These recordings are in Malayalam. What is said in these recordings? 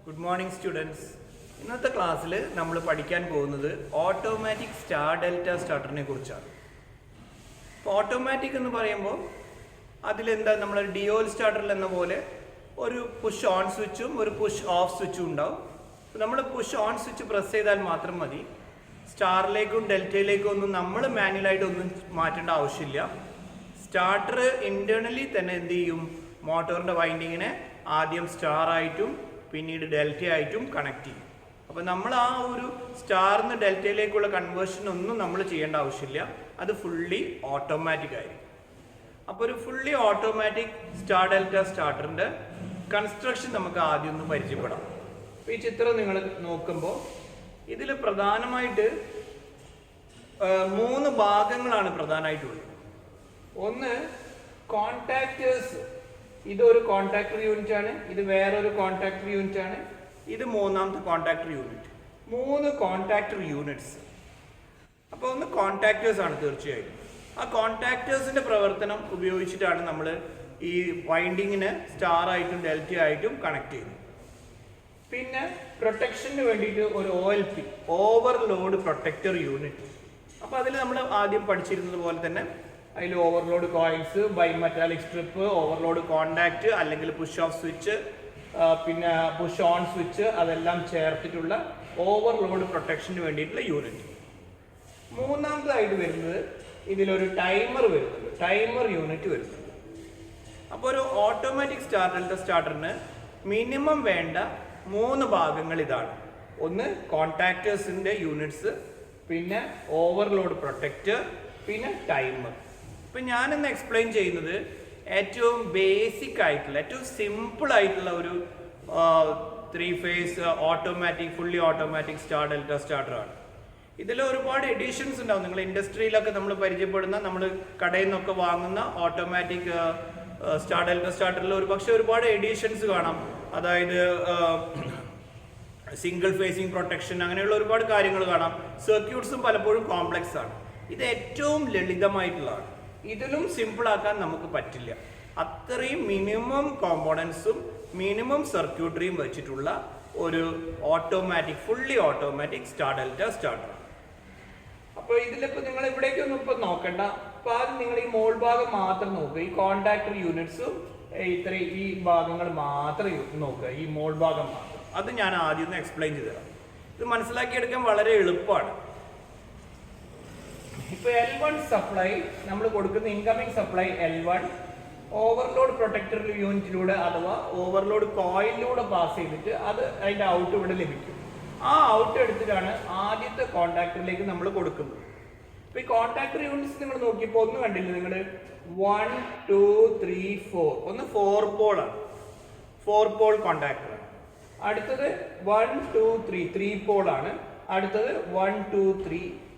Good morning, students. ഇന്നത്തെ ക്ലാസ്സിൽ നമ്മൾ പഠിക്കാൻ പോകുന്നത് ഓട്ടോമാറ്റിക് സ്റ്റാർ ഡെൽറ്റ സ്റ്റാർട്ടറിനെ കുറിച്ചാണ്. അപ്പോൾ ഓട്ടോമാറ്റിക് എന്ന് പറയുമ്പോൾ അതിലെന്താ നമ്മൾ ഡിയോൽ സ്റ്റാർട്ടറിൽ എന്ന പോലെ ഒരു പുഷ് ഓൺ സ്വിച്ചും ഒരു പുഷ് ഓഫ് സ്വിച്ചും ഉണ്ടാവും. നമ്മൾ പുഷ് ഓൺ സ്വിച്ച് പ്രസ് ചെയ്താൽ മാത്രം മതി. സ്റ്റാറിലേക്കും ഡെൽറ്റയിലേക്കും ഒന്നും നമ്മൾ മാനുവലായിട്ടൊന്നും മാറ്റേണ്ട ആവശ്യമില്ല. സ്റ്റാർട്ടർ ഇൻറ്റേർണലി തന്നെ എന്ത് ചെയ്യും, മോട്ടോറിൻ്റെ വൈൻഡിങ്ങിനെ ആദ്യം സ്റ്റാർ ആയിട്ടും പിന്നീട് ഡെൽറ്റ ആയിട്ടും കണക്ട് ചെയ്യും. അപ്പോൾ നമ്മൾ ആ ഒരു സ്റ്റാറിന്ന് ഡെൽറ്റയിലേക്കുള്ള കൺവേർഷൻ ഒന്നും നമ്മൾ ചെയ്യേണ്ട ആവശ്യമില്ല. അത് ഫുള്ളി ഓട്ടോമാറ്റിക് ആയിരിക്കും. അപ്പോൾ ഒരു ഫുള്ളി ഓട്ടോമാറ്റിക് സ്റ്റാർ ഡെൽറ്റ സ്റ്റാർട്ടറിൻ്റെ കൺസ്ട്രക്ഷൻ നമുക്ക് ആദ്യം ഒന്ന് പരിചയപ്പെടാം. അപ്പോൾ ഈ ചിത്രം നിങ്ങൾ നോക്കുമ്പോൾ ഇതിൽ പ്രധാനമായിട്ട് 3 ഭാഗങ്ങളാണ് പ്രധാനമായിട്ടുള്ളത്. ഒന്ന് കോൺടാക്റ്റേഴ്സ്. ഇതൊരു കോൺടാക്ടർ യൂണിറ്റ് ആണ്, ഇത് വേറൊരു കോൺടാക്ടർ യൂണിറ്റ് ആണ്, ഇത് മൂന്നാമത്തെ കോൺടാക്ടർ യൂണിറ്റ്. 3 contactor units. അപ്പോൾ ഒന്ന് കോൺടാക്റ്റേഴ്സ് ആണ് തീർച്ചയായും. ആ കോൺടാക്റ്റേഴ്സിന്റെ പ്രവർത്തനം ഉപയോഗിച്ചിട്ടാണ് നമ്മൾ ഈ വൈൻഡിങ്ങിന് സ്റ്റാർ ആയിട്ടും ഡെൽറ്റ ആയിട്ടും കണക്ട് ചെയ്യുന്നത്. പിന്നെ പ്രൊട്ടക്ഷന് വേണ്ടിയിട്ട് ഒരു OLP, ഓവർലോഡ് പ്രൊട്ടക്ടർ യൂണിറ്റ്. അപ്പോൾ അതിൽ നമ്മൾ ആദ്യം പഠിച്ചിരുന്നത് പോലെ തന്നെ അതിൽ overload coils, bimetallic strip, overload contact അല്ലെങ്കിൽ പുഷ് ഓഫ് സ്വിച്ച്, പിന്നെ പുഷ് ഓൺ സ്വിച്ച്, അതെല്ലാം ചേർത്തിട്ടുള്ള ഓവർലോഡ് പ്രൊട്ടക്ഷന് വേണ്ടിയിട്ടുള്ള യൂണിറ്റ്. മൂന്നാമതായിട്ട് വരുന്നത് ഇതിലൊരു ടൈമർ വരുന്നുണ്ട്, ടൈമർ യൂണിറ്റ് വരുന്നുണ്ട്. അപ്പോൾ ഒരു ഓട്ടോമാറ്റിക് സ്റ്റാർട്ടറിന് മിനിമം വേണ്ട 3 ഭാഗങ്ങൾ ഇതാണ്. ഒന്ന് കോൺടാക്റ്റേഴ്സിൻ്റെ യൂണിറ്റ്സ്, പിന്നെ ഓവർലോഡ് പ്രൊട്ടക്ടർ, പിന്നെ ടൈമർ. ഇപ്പം ഞാനിന്ന് എക്സ്പ്ലെയിൻ ചെയ്യുന്നത് ഏറ്റവും ബേസിക് ആയിട്ടുള്ള ഏറ്റവും സിമ്പിൾ ആയിട്ടുള്ള ഒരു 3 phase automatic fully automatic star delta സ്റ്റാർട്ടറാണ്. ഇതിൽ ഒരുപാട് എഡിഷൻസ് ഉണ്ടാവും. നിങ്ങൾ ഇൻഡസ്ട്രിയിലൊക്കെ നമ്മൾ പരിചയപ്പെടുന്ന, നമ്മൾ കടയിൽ നിന്നൊക്കെ വാങ്ങുന്ന ഓട്ടോമാറ്റിക് സ്റ്റാർ ഡെൽറ്റ സ്റ്റാർട്ടറിൽ ഒരുപാട് എഡിഷൻസ് കാണാം. അതായത് സിംഗിൾ ഫേസിങ് പ്രൊട്ടക്ഷൻ, അങ്ങനെയുള്ള ഒരുപാട് കാര്യങ്ങൾ കാണാം. സർക്യൂട്ട്സും പലപ്പോഴും കോംപ്ലക്സ് ആണ്. ഇത് ഏറ്റവും ലളിതമായിട്ടുള്ളതാണ്. ഇതിലും സിമ്പിൾ ആക്കാൻ നമുക്ക് പറ്റില്ല. അത്രയും മിനിമം കോമ്പോണൻസും മിനിമം സർക്യൂട്ടറിയും വെച്ചിട്ടുള്ള ഒരു automatic fully automatic star delta starter. അപ്പോൾ ഇതിലിപ്പോൾ നിങ്ങൾ ഇവിടേക്കൊന്നും ഇപ്പം നോക്കണ്ട. അപ്പോൾ ആദ്യം നിങ്ങൾ ഈ മോൾ ഭാഗം മാത്രം നോക്കുക. ഈ കോൺടാക്ടർ യൂണിറ്റ്സും ഈ ഭാഗങ്ങൾ മാത്രം നോക്കുക, ഈ മോൾ ഭാഗം മാത്രം. അത് ഞാൻ ആദ്യം ഒന്ന് എക്സ്പ്ലെയിൻ ചെയ്തു തരാം. ഇത് മനസ്സിലാക്കിയെടുക്കാൻ വളരെ എളുപ്പമാണ്. ഇപ്പൊ L1 സപ്ലൈ നമ്മൾ കൊടുക്കുന്ന incoming supply L1 overload protector യൂണിറ്റിലൂടെ അഥവാ ഓവർലോഡ് കോയിലിലൂടെ പാസ് ചെയ്തിട്ട് അത് അതിന്റെ ഔട്ട് ഇവിടെ ലഭിക്കും. ആ ഔട്ട് എടുത്തിട്ടാണ് ആദ്യത്തെ കോൺടാക്ടറിലേക്ക് നമ്മൾ കൊടുക്കുന്നത്. ഇപ്പൊ ഈ കോൺടാക്ടർ യൂണിറ്റ്സ് നിങ്ങൾ നോക്കിയപ്പോൾ ഒന്ന് കണ്ടില്ല, നിങ്ങൾ 1 2 3 4 ഒന്ന് 4 പോളാണ്, 4 പോൾ കോൺടാക്ടർ. അടുത്തത് 1 2 3 പോളാണ്. അടുത്തത് 1 2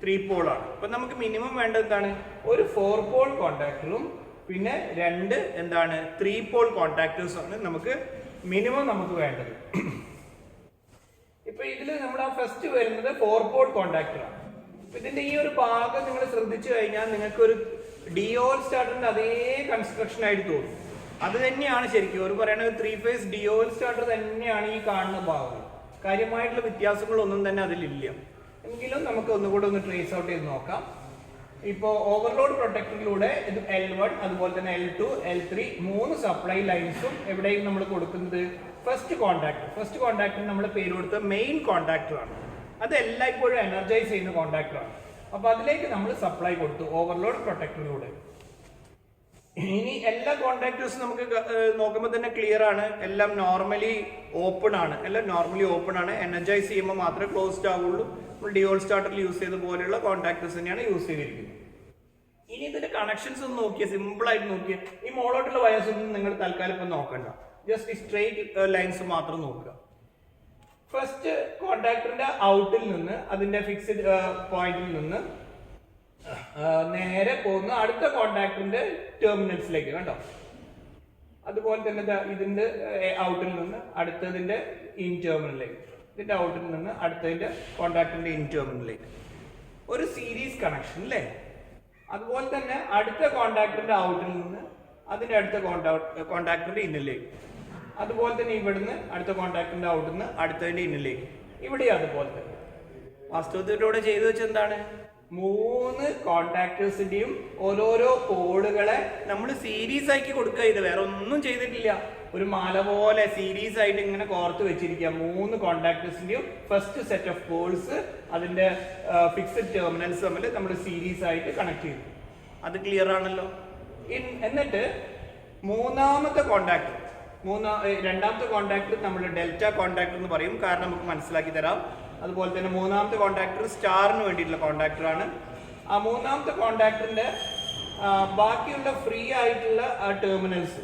3 പോളാണ്. അപ്പൊ നമുക്ക് മിനിമം വേണ്ടത് എന്താണ്? ഒരു 4 പോൾ കോൺടാക്ടറും പിന്നെ 2 എന്താണ് 3 പോൾ കോൺടാക്ടേഴ്സും ആണ് നമുക്ക് മിനിമം നമുക്ക് വേണ്ടത്. ഇപ്പൊ ഇതിൽ നമ്മൾ ആ ഫസ്റ്റ് വരുന്നത് 4 പോൾ കോൺടാക്ടറാണ്. ഇതിന്റെ ഈ ഒരു ഭാഗം നിങ്ങൾ ശ്രദ്ധിച്ചു കഴിഞ്ഞാൽ നിങ്ങൾക്ക് ഒരു ഡിയോൽ സ്റ്റാർട്ടറിന്റെ അതേ കൺസ്ട്രക്ഷൻ ആയിട്ട് തോന്നും. അത് തന്നെയാണ് ശരിക്കും ഒരു പറയുന്നത് 3 ഫേസ് ഡിയോൽ സ്റ്റാർട്ടർ തന്നെയാണ് ഈ കാണുന്ന ഭാഗം. കാര്യമായിട്ടുള്ള വ്യത്യാസങ്ങളൊന്നും തന്നെ അതിലില്ല. എങ്കിലും നമുക്ക് ഒന്നുകൂടെ ഒന്ന് ട്രേസ് ഔട്ട് ചെയ്ത് നോക്കാം. ഇപ്പോൾ ഓവർലോഡ് പ്രൊട്ടക്ടറിലൂടെ ഇത് L1 അതുപോലെ തന്നെ L2 L3 3 സപ്ലൈ ലൈൻസും എവിടെയും നമ്മൾ കൊടുക്കുന്നത് ഫസ്റ്റ് കോൺടാക്ടർ നമ്മൾ പേര് കൊടുത്ത മെയിൻ കോൺടാക്ടറാണ്. അത് എല്ലായ്പ്പോഴും എനർജൈസ് ചെയ്യുന്ന കോൺടാക്ടറാണ്. അപ്പോൾ അതിലേക്ക് നമ്മൾ സപ്ലൈ കൊടുത്തു ഓവർലോഡ് പ്രൊട്ടക്ടറിലൂടെ. ഇനി എല്ലാ കോൺടാക്ടേഴ്സും നമുക്ക് നോക്കുമ്പോൾ തന്നെ ക്ലിയർ ആണ്. എല്ലാം നോർമലി ഓപ്പൺ ആണ്. എനർജൈസ് ചെയ്യുമ്പോൾ മാത്രമേ ക്ലോസ്ഡ് ആവുള്ളൂ. നമ്മൾ ഡിയോൾ സ്റ്റാർട്ടറിൽ യൂസ് ചെയ്ത പോലെയുള്ള കോൺടാക്ടേഴ്സ് തന്നെയാണ് യൂസ് ചെയ്തിരിക്കുന്നത്. ഇനി ഇതിന്റെ കണക്ഷൻസ് ഒന്ന് നോക്കിയാൽ, സിമ്പിൾ ആയിട്ട് നോക്കിയാൽ ഈ മോളോട്ടുള്ള വയർസ് ഒന്നും നിങ്ങൾ തൽക്കാലം ഇപ്പം നോക്കണ്ട. ജസ്റ്റ് ഈ സ്ട്രെയിറ്റ് ലൈൻസ് മാത്രം നോക്കുക. ഫസ്റ്റ് കോൺടാക്ടറിന്റെ ഔട്ടിൽ നിന്ന് അതിന്റെ ഫിക്സ്ഡ് പോയിന്റിൽ നിന്ന് നേരെ പോകുന്ന അടുത്ത കോൺടാക്ടറിന്റെ ടെർമിനൽസിലേക്ക് കണ്ടോ. അതുപോലെ തന്നെ ഇതിന്റെ ഔട്ടിൽ നിന്ന് അടുത്തതിന്റെ ഇൻ ടെർമിനലിലേക്ക്, ഇതിന്റെ ഔട്ടിൽ നിന്ന് അടുത്തതിന്റെ കോൺടാക്ടറിന്റെ ഇൻ ടെർമിനലിലേക്ക് ഒരു സീരീസ് കണക്ഷൻ അല്ലേ. അതുപോലെ തന്നെ അടുത്ത കോൺടാക്ടറിന്റെ ഔട്ടിൽ നിന്ന് അതിന്റെ അടുത്ത കോൺടാക്ടറിന്റെ ഇന്നിലേക്ക്, അതുപോലെ തന്നെ ഇവിടുന്ന് അടുത്ത കോൺടാക്ടിന്റെ ഔട്ട്ന്ന് അടുത്തതിന്റെ ഇന്നിലേക്ക് ഇവിടെ അതുപോലെ തന്നെ. വാസ്തവത്തിലൂടെ ചെയ്തു വെച്ചെന്താണ്, 3 കോൺടാക്ടേഴ്സിന്റെയും ഓരോരോ കോഡുകളെ നമ്മൾ സീരീസ് ആക്കി കൊടുക്കുക. ഇത് വേറെ ഒന്നും ചെയ്തിട്ടില്ല, ഒരു മാല പോലെ സീരീസ് ആയിട്ട് ഇങ്ങനെ കോർത്ത് വെച്ചിരിക്കുക. 3 കോൺടാക്ടേഴ്സിന്റെയും ഫസ്റ്റ് സെറ്റ് ഓഫ് കോഡ്സ് അതിന്റെ ഫിക്സഡ് ടെർമിനൽസ് തമ്മിൽ നമ്മൾ സീരീസ് ആയിട്ട് കണക്ട് ചെയ്തു. അത് ക്ലിയർ ആണല്ലോ. എന്നിട്ട് രണ്ടാമത്തെ കോൺടാക്ടർ നമ്മൾ ഡെൽറ്റ കോൺടാക്ടർ എന്ന് പറയും, കാരണം നമുക്ക് മനസ്സിലാക്കി തരാം. അതുപോലെ തന്നെ മൂന്നാമത്തെ കോൺടാക്ടർ സ്റ്റാറിന് വേണ്ടിയിട്ടുള്ള കോൺടാക്ടർ ആണ്. ആ മൂന്നാമത്തെ കോൺടാക്ടറിന്റെ ബാക്കിയുള്ള ഫ്രീ ആയിട്ടുള്ള ടെർമിനൽസ്,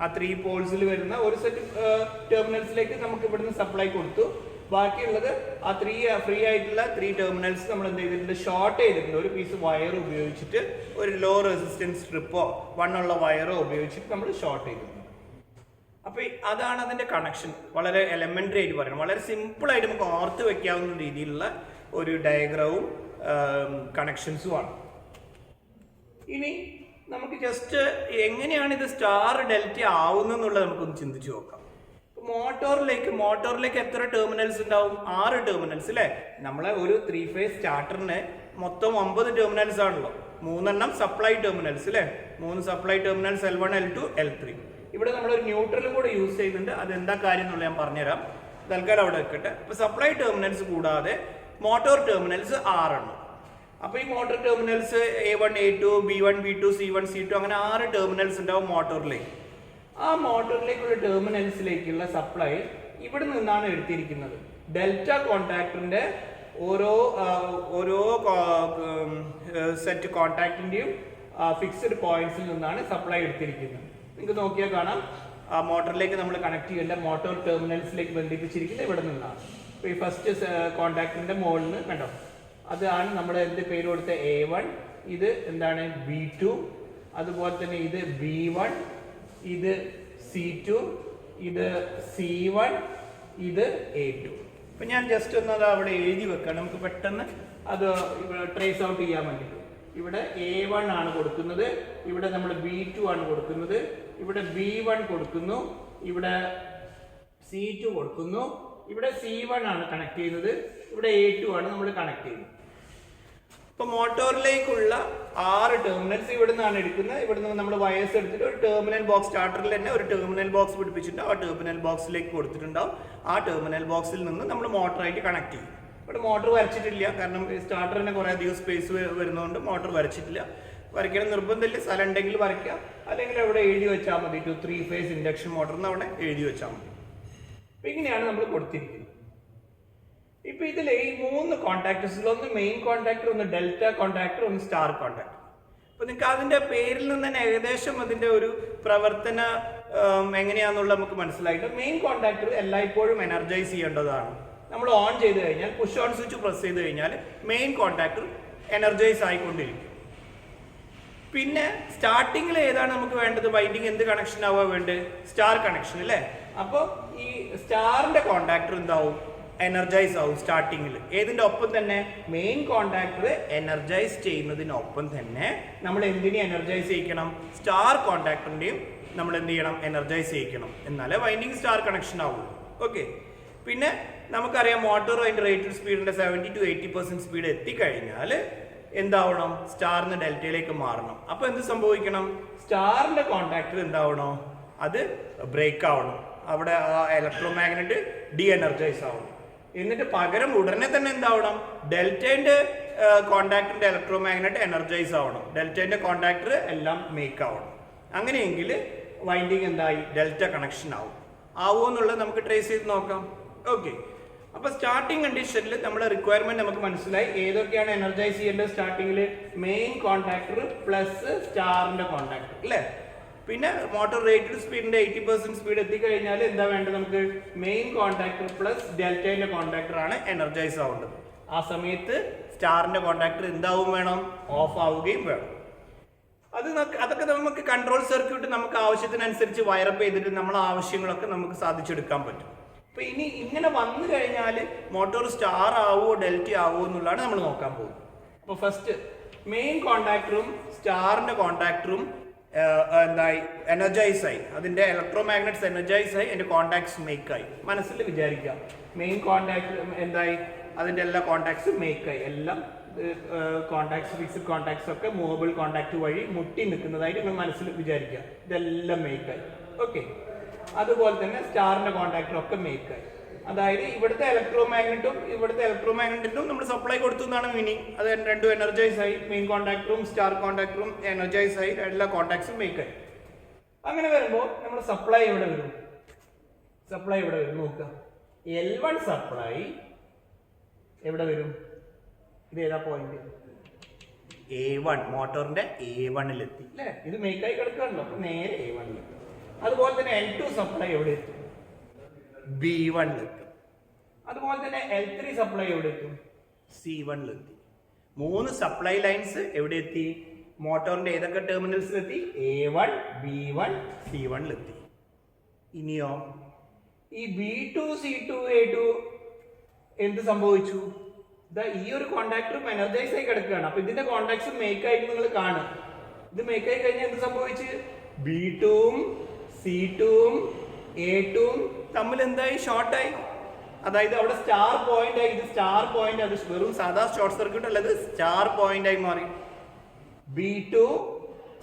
ആ 3 പോൾസിൽ വരുന്ന ഒരു സെറ്റ് ടെർമിനൽസിലേക്ക് നമുക്ക് ഇവിടുന്ന് സപ്ലൈ കൊടുത്തു. ബാക്കിയുള്ളത് ആ ഫ്രീ ആയിട്ടുള്ള 3 ടെർമിനൽസ് നമ്മൾ എന്ത് ചെയ്തിട്ടുണ്ട്, ഷോർട്ട് ചെയ്തിട്ടുണ്ട്. ഒരു പീസ് വയർ ഉപയോഗിച്ചിട്ട്, ഒരു ലോ റെസിസ്റ്റൻസ് സ്ട്രിപ്പോ വണ്ണുള്ള വയറോ ഉപയോഗിച്ചിട്ട് നമ്മൾ ഷോർട്ട് ചെയ്തിട്ടുണ്ട്. അപ്പൊ അതാണ് അതിന്റെ കണക്ഷൻ. വളരെ എലമെന്ററി ആയിട്ട് പറയണം, വളരെ സിമ്പിൾ ആയിട്ട് നമുക്ക് ഓർത്ത് വെക്കാവുന്ന രീതിയിലുള്ള ഒരു ഡയഗ്രവും കണക്ഷൻസും ആണ്. ഇനി നമുക്ക് ജസ്റ്റ് എങ്ങനെയാണ് ഇത് സ്റ്റാർ ഡെൽറ്റ ആവുന്നെന്നുള്ളത് നമുക്കൊന്ന് ചിന്തിച്ചു നോക്കാം. മോട്ടോറിലേക്ക് എത്ര ടെർമിനൽസ് ഉണ്ടാവും? 6 ടെർമിനൽസ് അല്ലേ? നമ്മളെ ഒരു 3 ഫേസ് സ്റ്റാർട്ടറിന് മൊത്തം 9 ടെർമിനൽസ് ആണല്ലോ. 3 സപ്ലൈ ടെർമിനൽസ് അല്ലേ? 3 supply terminals L1, L2, L3. ഇവിടെ നമ്മളൊരു ന്യൂട്രൽ കൂടെ യൂസ് ചെയ്യുന്നുണ്ട്. അതെന്താ കാര്യം എന്നുള്ളത് ഞാൻ പറഞ്ഞുതരാം, തൽക്കാലം അവിടെ വെക്കട്ടെ. അപ്പൊ സപ്ലൈ ടെർമിനൽസ് കൂടാതെ മോട്ടോർ ടെർമിനൽസ് 6 എണ്ണം. അപ്പൊ ഈ motor terminals A1, A2, B1, B2, C1, C2 അങ്ങനെ 6 ടെർമിനൽസ് ഉണ്ടാവും മോട്ടോറിലേക്ക്. ആ മോട്ടോറിലേക്കുള്ള ടെർമിനൽസിലേക്കുള്ള സപ്ലൈ ഇവിടെ നിന്നാണ് എടുത്തിരിക്കുന്നത്. ഡെൽറ്റ കോൺടാക്ടറിന്റെ ഓരോ സെറ്റ് കോൺടാക്ടിന്റെയും ഫിക്സ്ഡ് പോയിന്റ്സിൽ നിന്നാണ് സപ്ലൈ എടുത്തിരിക്കുന്നത്. നിങ്ങൾക്ക് നോക്കിയാൽ കാണാം, മോട്ടറിലേക്ക് നമ്മൾ കണക്ട് ചെയ്യേണ്ട മോട്ടോർ ടെർമിനൽസിലേക്ക് ബന്ധിപ്പിച്ചിരിക്കുന്നത് ഇവിടെ നിന്നാണ്. ഇപ്പൊ ഈ ഫസ്റ്റ് കോൺടാക്ടറിന്റെ മുകളിൽ നിന്ന് കണ്ടോ, അതാണ് നമ്മൾ എന്ത് പേര് കൊടുത്ത A1, ഇത് എന്താണ് B2, അതുപോലെ തന്നെ ഇത് B1, ഇത് C2, ഇത് C1, ഇത് A2. അപ്പൊ ഞാൻ ജസ്റ്റ് ഒന്ന് അത് അവിടെ എഴുതി വെക്കാം, നമുക്ക് പെട്ടെന്ന് അത് ട്രേസ് ഔട്ട് ചെയ്യാൻ വേണ്ടിയിട്ട്. ഇവിടെ A1 ആണ് കൊടുക്കുന്നത്, ഇവിടെ നമ്മൾ B2 ആണ് കൊടുക്കുന്നത്, ഇവിടെ B1 കൊടുക്കുന്നു, ഇവിടെ C2 കൊടുക്കുന്നു, ഇവിടെ C1 ആണ് കണക്ട് ചെയ്യുന്നത്, ഇവിടെ A2 ആണ് നമ്മൾ കണക്ട് ചെയ്യുന്നത്. ഇപ്പൊ മോട്ടോറിലേക്കുള്ള 6 ടെർമിനൽസ് ഇവിടെ നിന്നാണ് എടുക്കുന്നത്. ഇവിടെ നിന്ന് നമ്മൾ വയേഴ്സ് എടുത്തിട്ട് ഒരു ടെർമിനൽ ബോക്സ്, സ്റ്റാർട്ടറിൽ തന്നെ ഒരു ടെർമിനൽ ബോക്സ് പിടിപ്പിച്ചിട്ടുണ്ടാവും. ആ ടെർമിനൽ ബോക്സിലേക്ക് കൊടുത്തിട്ടുണ്ടാവും. ആ ടെർമിനൽ ബോക്സിൽ നിന്ന് നമ്മൾ മോട്ടറായിട്ട് കണക്ട് ചെയ്യും. ഇവിടെ മോട്ടർ വരച്ചിട്ടില്ല, കാരണം സ്റ്റാർട്ടറിന് കുറെ അധികം സ്പേസ് വരുന്നതുകൊണ്ട് മോട്ടർ വരച്ചിട്ടില്ല. വരയ്ക്കണം നിർബന്ധമില്ല, സ്ഥലം ഉണ്ടെങ്കിൽ വരയ്ക്കാം, അല്ലെങ്കിൽ അവിടെ എഴുതി വെച്ചാൽ മതി. 3 ഫേസ് ഇൻഡക്ഷൻ മോട്ടർ എന്ന് അവിടെ എഴുതി വെച്ചാൽ മതി. അപ്പൊ ഇങ്ങനെയാണ് നമ്മൾ കൊടുത്തിരിക്കുന്നത്. ഇപ്പൊ ഇതിൽ ഈ 3 കോൺടാക്ടേഴ്സിൽ ഒന്ന് മെയിൻ കോൺടാക്ടർ, ഒന്ന് ഡെൽറ്റ കോൺടാക്ടർ, ഒന്ന് സ്റ്റാർ കോൺടാക്ടർ. അപ്പൊ നിങ്ങൾക്ക് അതിന്റെ പേരിൽ നിന്ന് തന്നെ ഏകദേശം അതിന്റെ ഒരു പ്രവർത്തന എങ്ങനെയാണെന്നുള്ള നമുക്ക് മനസ്സിലായിട്ട്, മെയിൻ കോൺടാക്ടർ എല്ലായ്പ്പോഴും എനർജൈസ് ചെയ്യേണ്ടതാണ്. നമ്മൾ ഓൺ ചെയ്ത് കഴിഞ്ഞാൽ, പുഷ് ഓൺ സ്വിച്ച് പ്രസ് ചെയ്ത് കഴിഞ്ഞാൽ മെയിൻ കോൺടാക്ടർ എനർജൈസ് ആയിക്കൊണ്ടിരിക്കും. പിന്നെ സ്റ്റാർട്ടിങ്ങിൽ ഏതാണ് നമുക്ക് വേണ്ടത്? വൈൻഡിങ് എന്ത് കണക്ഷൻ ആവുക വേണ്ടത്? സ്റ്റാർ കണക്ഷൻ അല്ലേ? അപ്പോൾ ഈ സ്റ്റാറിന്റെ കോൺടാക്ടർ എന്താവും? എനർജൈസ് ആവും സ്റ്റാർട്ടിങ്ങിൽ. ഏതിന്റെ ഒപ്പം തന്നെ? മെയിൻ കോൺടാക്ടർ എനർജൈസ് ചെയ്യുന്നതിനൊപ്പം തന്നെ നമ്മൾ എന്തിനെ എനർജൈസ് ചെയ്യിക്കണം? സ്റ്റാർ കോൺടാക്ടറിന്റെയും നമ്മൾ എന്ത് ചെയ്യണം? എനർജൈസ് ചെയ്യിക്കണം. എന്നാലേ വൈൻഡിങ് സ്റ്റാർ കണക്ഷൻ ആവുള്ളൂ. ഓക്കെ. പിന്നെ നമുക്കറിയാം, മോട്ടോർ അതിന്റെ റേറ്റഡ് സ്പീഡിന്റെ 70 to 80% സ്പീഡ് എത്തിക്കഴിഞ്ഞാൽ എന്താവണം? സ്റ്റാറിന് ഡെൽറ്റയിലേക്ക് മാറണം. അപ്പൊ എന്ത് സംഭവിക്കണം? സ്റ്റാറിന്റെ കോൺടാക്ടർ എന്താവണോ? അത് ബ്രേക്ക് ആവണം. അവിടെ ആ ഇലക്ട്രോമാഗ്നറ്റ് ഡി എനർജൈസ് ആവണം. എന്നിട്ട് പകരം ഉടനെ തന്നെ എന്താവണം? ഡെൽറ്റയുടെ കോൺടാക്ടറിന്റെ ഇലക്ട്രോമാഗ്നറ്റ് എനർജൈസ് ആവണം. ഡെൽറ്റയുടെ കോൺടാക്ടർ എല്ലാം മേക്ക് ആവണം. അങ്ങനെയെങ്കിൽ വൈൻഡിങ് എന്തായി? ഡെൽറ്റ കണക്ഷൻ ആവും. ആവുമോ എന്നുള്ളത് നമുക്ക് ട്രേസ് ചെയ്ത് നോക്കാം. ഓക്കെ. അപ്പൊ സ്റ്റാർട്ടിംഗ് കണ്ടീഷനിൽ നമ്മുടെ റിക്വയർമെന്റ് നമുക്ക് മനസ്സിലായി. ഏതൊക്കെയാണ് എനർജൈസ് ചെയ്യേണ്ടത് സ്റ്റാർട്ടിങ്ങിൽ? മെയിൻ കോൺടാക്ടർ പ്ലസ് സ്റ്റാറിന്റെ കോൺടാക്ടർ അല്ലേ? പിന്നെ മോട്ടോർ റേറ്റഡ് സ്പീഡിന്റെ 80% സ്പീഡ് എത്തിക്കഴിഞ്ഞാൽ എന്താ വേണ്ടത് നമുക്ക്? മെയിൻ കോൺടാക്ടർ പ്ലസ് ഡെൽറ്റയുടെ കോൺടാക്ടർ ആണ് എനർജൈസ് ആവേണ്ടത്. ആ സമയത്ത് സ്റ്റാറിന്റെ കോൺടാക്ടർ എന്താവും വേണം? ഓഫ് ആവുകയും വേണം. അതൊക്കെ നമുക്ക് കൺട്രോൾ സർക്യൂട്ട് നമുക്ക് ആവശ്യത്തിനനുസരിച്ച് വയറപ്പ് ചെയ്തിട്ട് നമ്മളെ ആവശ്യങ്ങളൊക്കെ നമുക്ക് സാധിച്ചെടുക്കാൻ പറ്റും. അപ്പൊ ഇനി ഇങ്ങനെ വന്നു കഴിഞ്ഞാൽ മോട്ടോർ സ്റ്റാർ ആവോ ഡെൽറ്റ ആവോ എന്നുള്ളതാണ് നമ്മൾ നോക്കാൻ പോകുന്നത്. അപ്പൊ ഫസ്റ്റ് മെയിൻ കോൺടാക്ടറും സ്റ്റാറിന്റെ കോൺടാക്ടറും എന്തായി എനർജൈസ് ആയി, അതിൻ്റെ ഇലക്ട്രോ മാഗ്നറ്റ്സ് എനർജൈസ് ആയി, അതിൻ്റെ കോൺടാക്ട്സ് മേക്ക് ആയി. മനസ്സിൽ വിചാരിക്കാം മെയിൻ കോൺടാക്ട് എന്തായി, അതിൻ്റെ എല്ലാ കോൺടാക്ട്സും മേക്ക് ആയി. എല്ലാം കോൺടാക്ട്സ്, ഫിക്സ്ഡ് കോൺടാക്ട്സ് ഒക്കെ മൂവബിൾ കോൺടാക്ട് വഴി മുട്ടി നിൽക്കുന്നതായിട്ട് നിങ്ങൾ മനസ്സിൽ വിചാരിക്കുക. ഇതെല്ലാം മേക്ക് ആയി. ഓക്കെ, അതുപോലെ തന്നെ സ്റ്റാറിൻ്റെ കോൺടാക്റ്റും ഒക്കെ മേക്ക് ആയി. അതായത് ഇവിടുത്തെ ഇലക്ട്രോ മാഗ്നറ്റും നമ്മൾ സപ്ലൈ കൊടുത്തു എന്നാണ് മീനിങ്. അത് രണ്ടും എനർജൈസ് ആയി, മെയിൻ കോൺടാക്ടറും സ്റ്റാർ കോൺടാക്ടറും എനർജൈസ് ആയി, എല്ലാ കോൺടാക്ട്സും മേക്ക് ആയി. അങ്ങനെ വരുമ്പോൾ നമ്മൾ സപ്ലൈ എവിടെ വരും? നോക്കുക, L1 സപ്ലൈ എവിടെ വരും? ഇത് ഏതാ പോയിന്റ്? A1, മോട്ടോറിന്റെ A1-ലെത്തി അല്ലേ? ഇത് മേക്കായി കിടക്കുകയാണല്ലോ, അപ്പൊ നേരെ A1-ലെത്തി. അതുപോലെ തന്നെ L2 സപ്ലൈ എവിടെ എത്തും? B1-ലെത്തും. അതുപോലെ തന്നെ L3 സപ്ലൈ എവിടെ എത്തും? C1-ലെത്തി. 3 സപ്ലൈ ലൈൻസ് എവിടെ എത്തി? മോട്ടോറിന്റെ ഏതൊക്കെ ടെർമിനൽസിലെത്തി? A1, B1, C1-ലെത്തി. ഇനിയോ ഈ B2, C2, A2 എന്ത് സംഭവിച്ചു? ഈ ഒരു കോണ്ടാക്ടറും എനർജൈസ് ആയി കിടക്കുകയാണ്. അപ്പൊ ഇതിന്റെ കോണ്ടാക്ട്സ് മേക്ക് ആയിട്ട് നിങ്ങൾ കാണും. ഇത് മേക്ക് ആയി കഴിഞ്ഞാൽ എന്ത് സംഭവിച്ച്? B2ഉം C2ഉം A2ഉം തമ്മിൽ എന്തായി? ഷോർട്ടായി. അതായത് അവിടെ സ്റ്റാർ പോയിന്റ് ആയി. ഇത് സ്റ്റാർ പോയിന്റ്, അത് വെറും സാധാ ഷോർട്ട് സർക്യൂട്ട് അല്ല, ഇത് സ്റ്റാർ പോയിന്റ് ആയി മാറി. B2,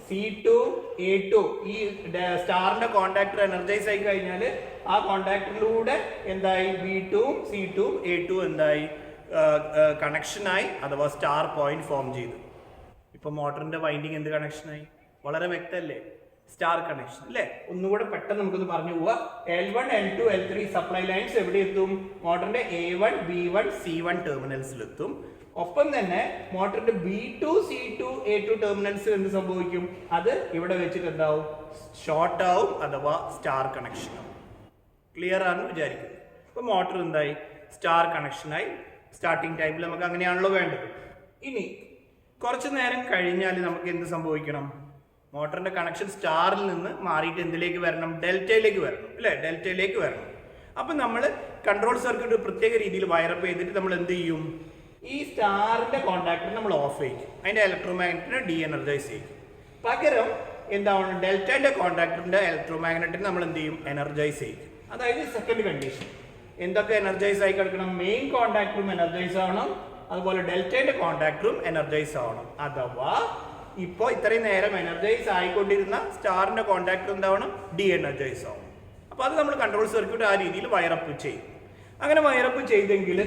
C2, A2 ഈ സ്റ്റാറിന്റെ കോണ്ടാക്ടർ എനർജൈസ് ആയി കഴിഞ്ഞാൽ ആ കോണ്ടാക്ടറിലൂടെ എന്തായി? B2ഉം C2ഉം A2ഉം എന്തായി? കണക്ഷനായി, അഥവാ സ്റ്റാർ പോയിന്റ് ഫോം ചെയ്തു. ഇപ്പൊ മോട്ടറിന്റെ വൈൻഡിങ് എന്ത് കണക്ഷനായി? വളരെ വ്യക്തമല്ലേ? സ്റ്റാർ കണക്ഷൻ അല്ലേ? ഒന്നുകൂടെ പെട്ടെന്ന് നമുക്കൊന്ന് പറഞ്ഞു പോവാ. L1, L2, L3 supply lines എവിടെ എത്തും? മോട്ടറിന്റെ A1, B1, C1 ടെർമിനൽസിലെത്തും. ഒപ്പം തന്നെ മോട്ടറിന്റെ B2, C2, A2 ടെർമിനൽസിൽ എന്ത് സംഭവിക്കും? അത് ഇവിടെ വെച്ചിട്ട് എന്താവും? ഷോർട്ട് ആവും, അഥവാ സ്റ്റാർ കണക്ഷൻ ആവും. ക്ലിയർ ആണെന്ന് വിചാരിക്കുന്നു. ഇപ്പൊ മോട്ടർ എന്തായി? സ്റ്റാർ കണക്ഷനായി. സ്റ്റാർട്ടിങ് ടൈമിൽ നമുക്ക് അങ്ങനെയാണല്ലോ വേണ്ടത്. ഇനി കുറച്ചു നേരം കഴിഞ്ഞാൽ നമുക്ക് എന്ത് സംഭവിക്കണം? മോട്ടറിന്റെ കണക്ഷൻ സ്റ്റാറിൽ നിന്ന് മാറിയിട്ട് എന്തിലേക്ക് വരണം? ഡെൽറ്റയിലേക്ക് വരണം അല്ലേ? ഡെൽറ്റയിലേക്ക് വരണം. അപ്പൊ നമ്മൾ കൺട്രോൾ സർക്യൂട്ട് പ്രത്യേക രീതിയിൽ വയറപ്പ് ചെയ്തിട്ട് നമ്മൾ എന്ത് ചെയ്യും? ഈ സ്റ്റാറിന്റെ കോണ്ടാക്ടർ നമ്മൾ ഓഫ് ചെയ്യും, അതിന്റെ ഇലക്ട്രോമാഗ്നറ്റിനെ ഡി എനർജൈസ് ചെയ്യും. പകരം എന്താണ്? ഡെൽറ്റയുടെ കോണ്ടാക്ടറിന്റെ ഇലക്ട്രോമാഗ്നറ്റിനെ നമ്മൾ എന്ത് ചെയ്യും? എനർജൈസ് ചെയ്യും. അതായത് സെക്കൻഡ് കണ്ടീഷൻ. എന്തൊക്കെ എനർജൈസ് ആയി കിടക്കണം? മെയിൻ കോണ്ടാക്ടറും എനർജൈസ് ആവണം, അതുപോലെ ഡെൽറ്റയുടെ കോണ്ടാക്ടറും എനർജൈസ് ആവണം. അഥവാ ഇപ്പോൾ ഇത്രയും നേരം എനർജൈസ് ആയിക്കൊണ്ടിരുന്ന സ്റ്റാറിന്റെ കോണ്ടാക്ടർ എന്താവണം? ഡി എനർജൈസ് ആവണം. അപ്പോൾ അത് നമ്മൾ കൺട്രോൾ സർക്യൂട്ട് ആ രീതിയിൽ വയറപ്പ് ചെയ്യും. അങ്ങനെ വയറപ്പ് ചെയ്തെങ്കിൽ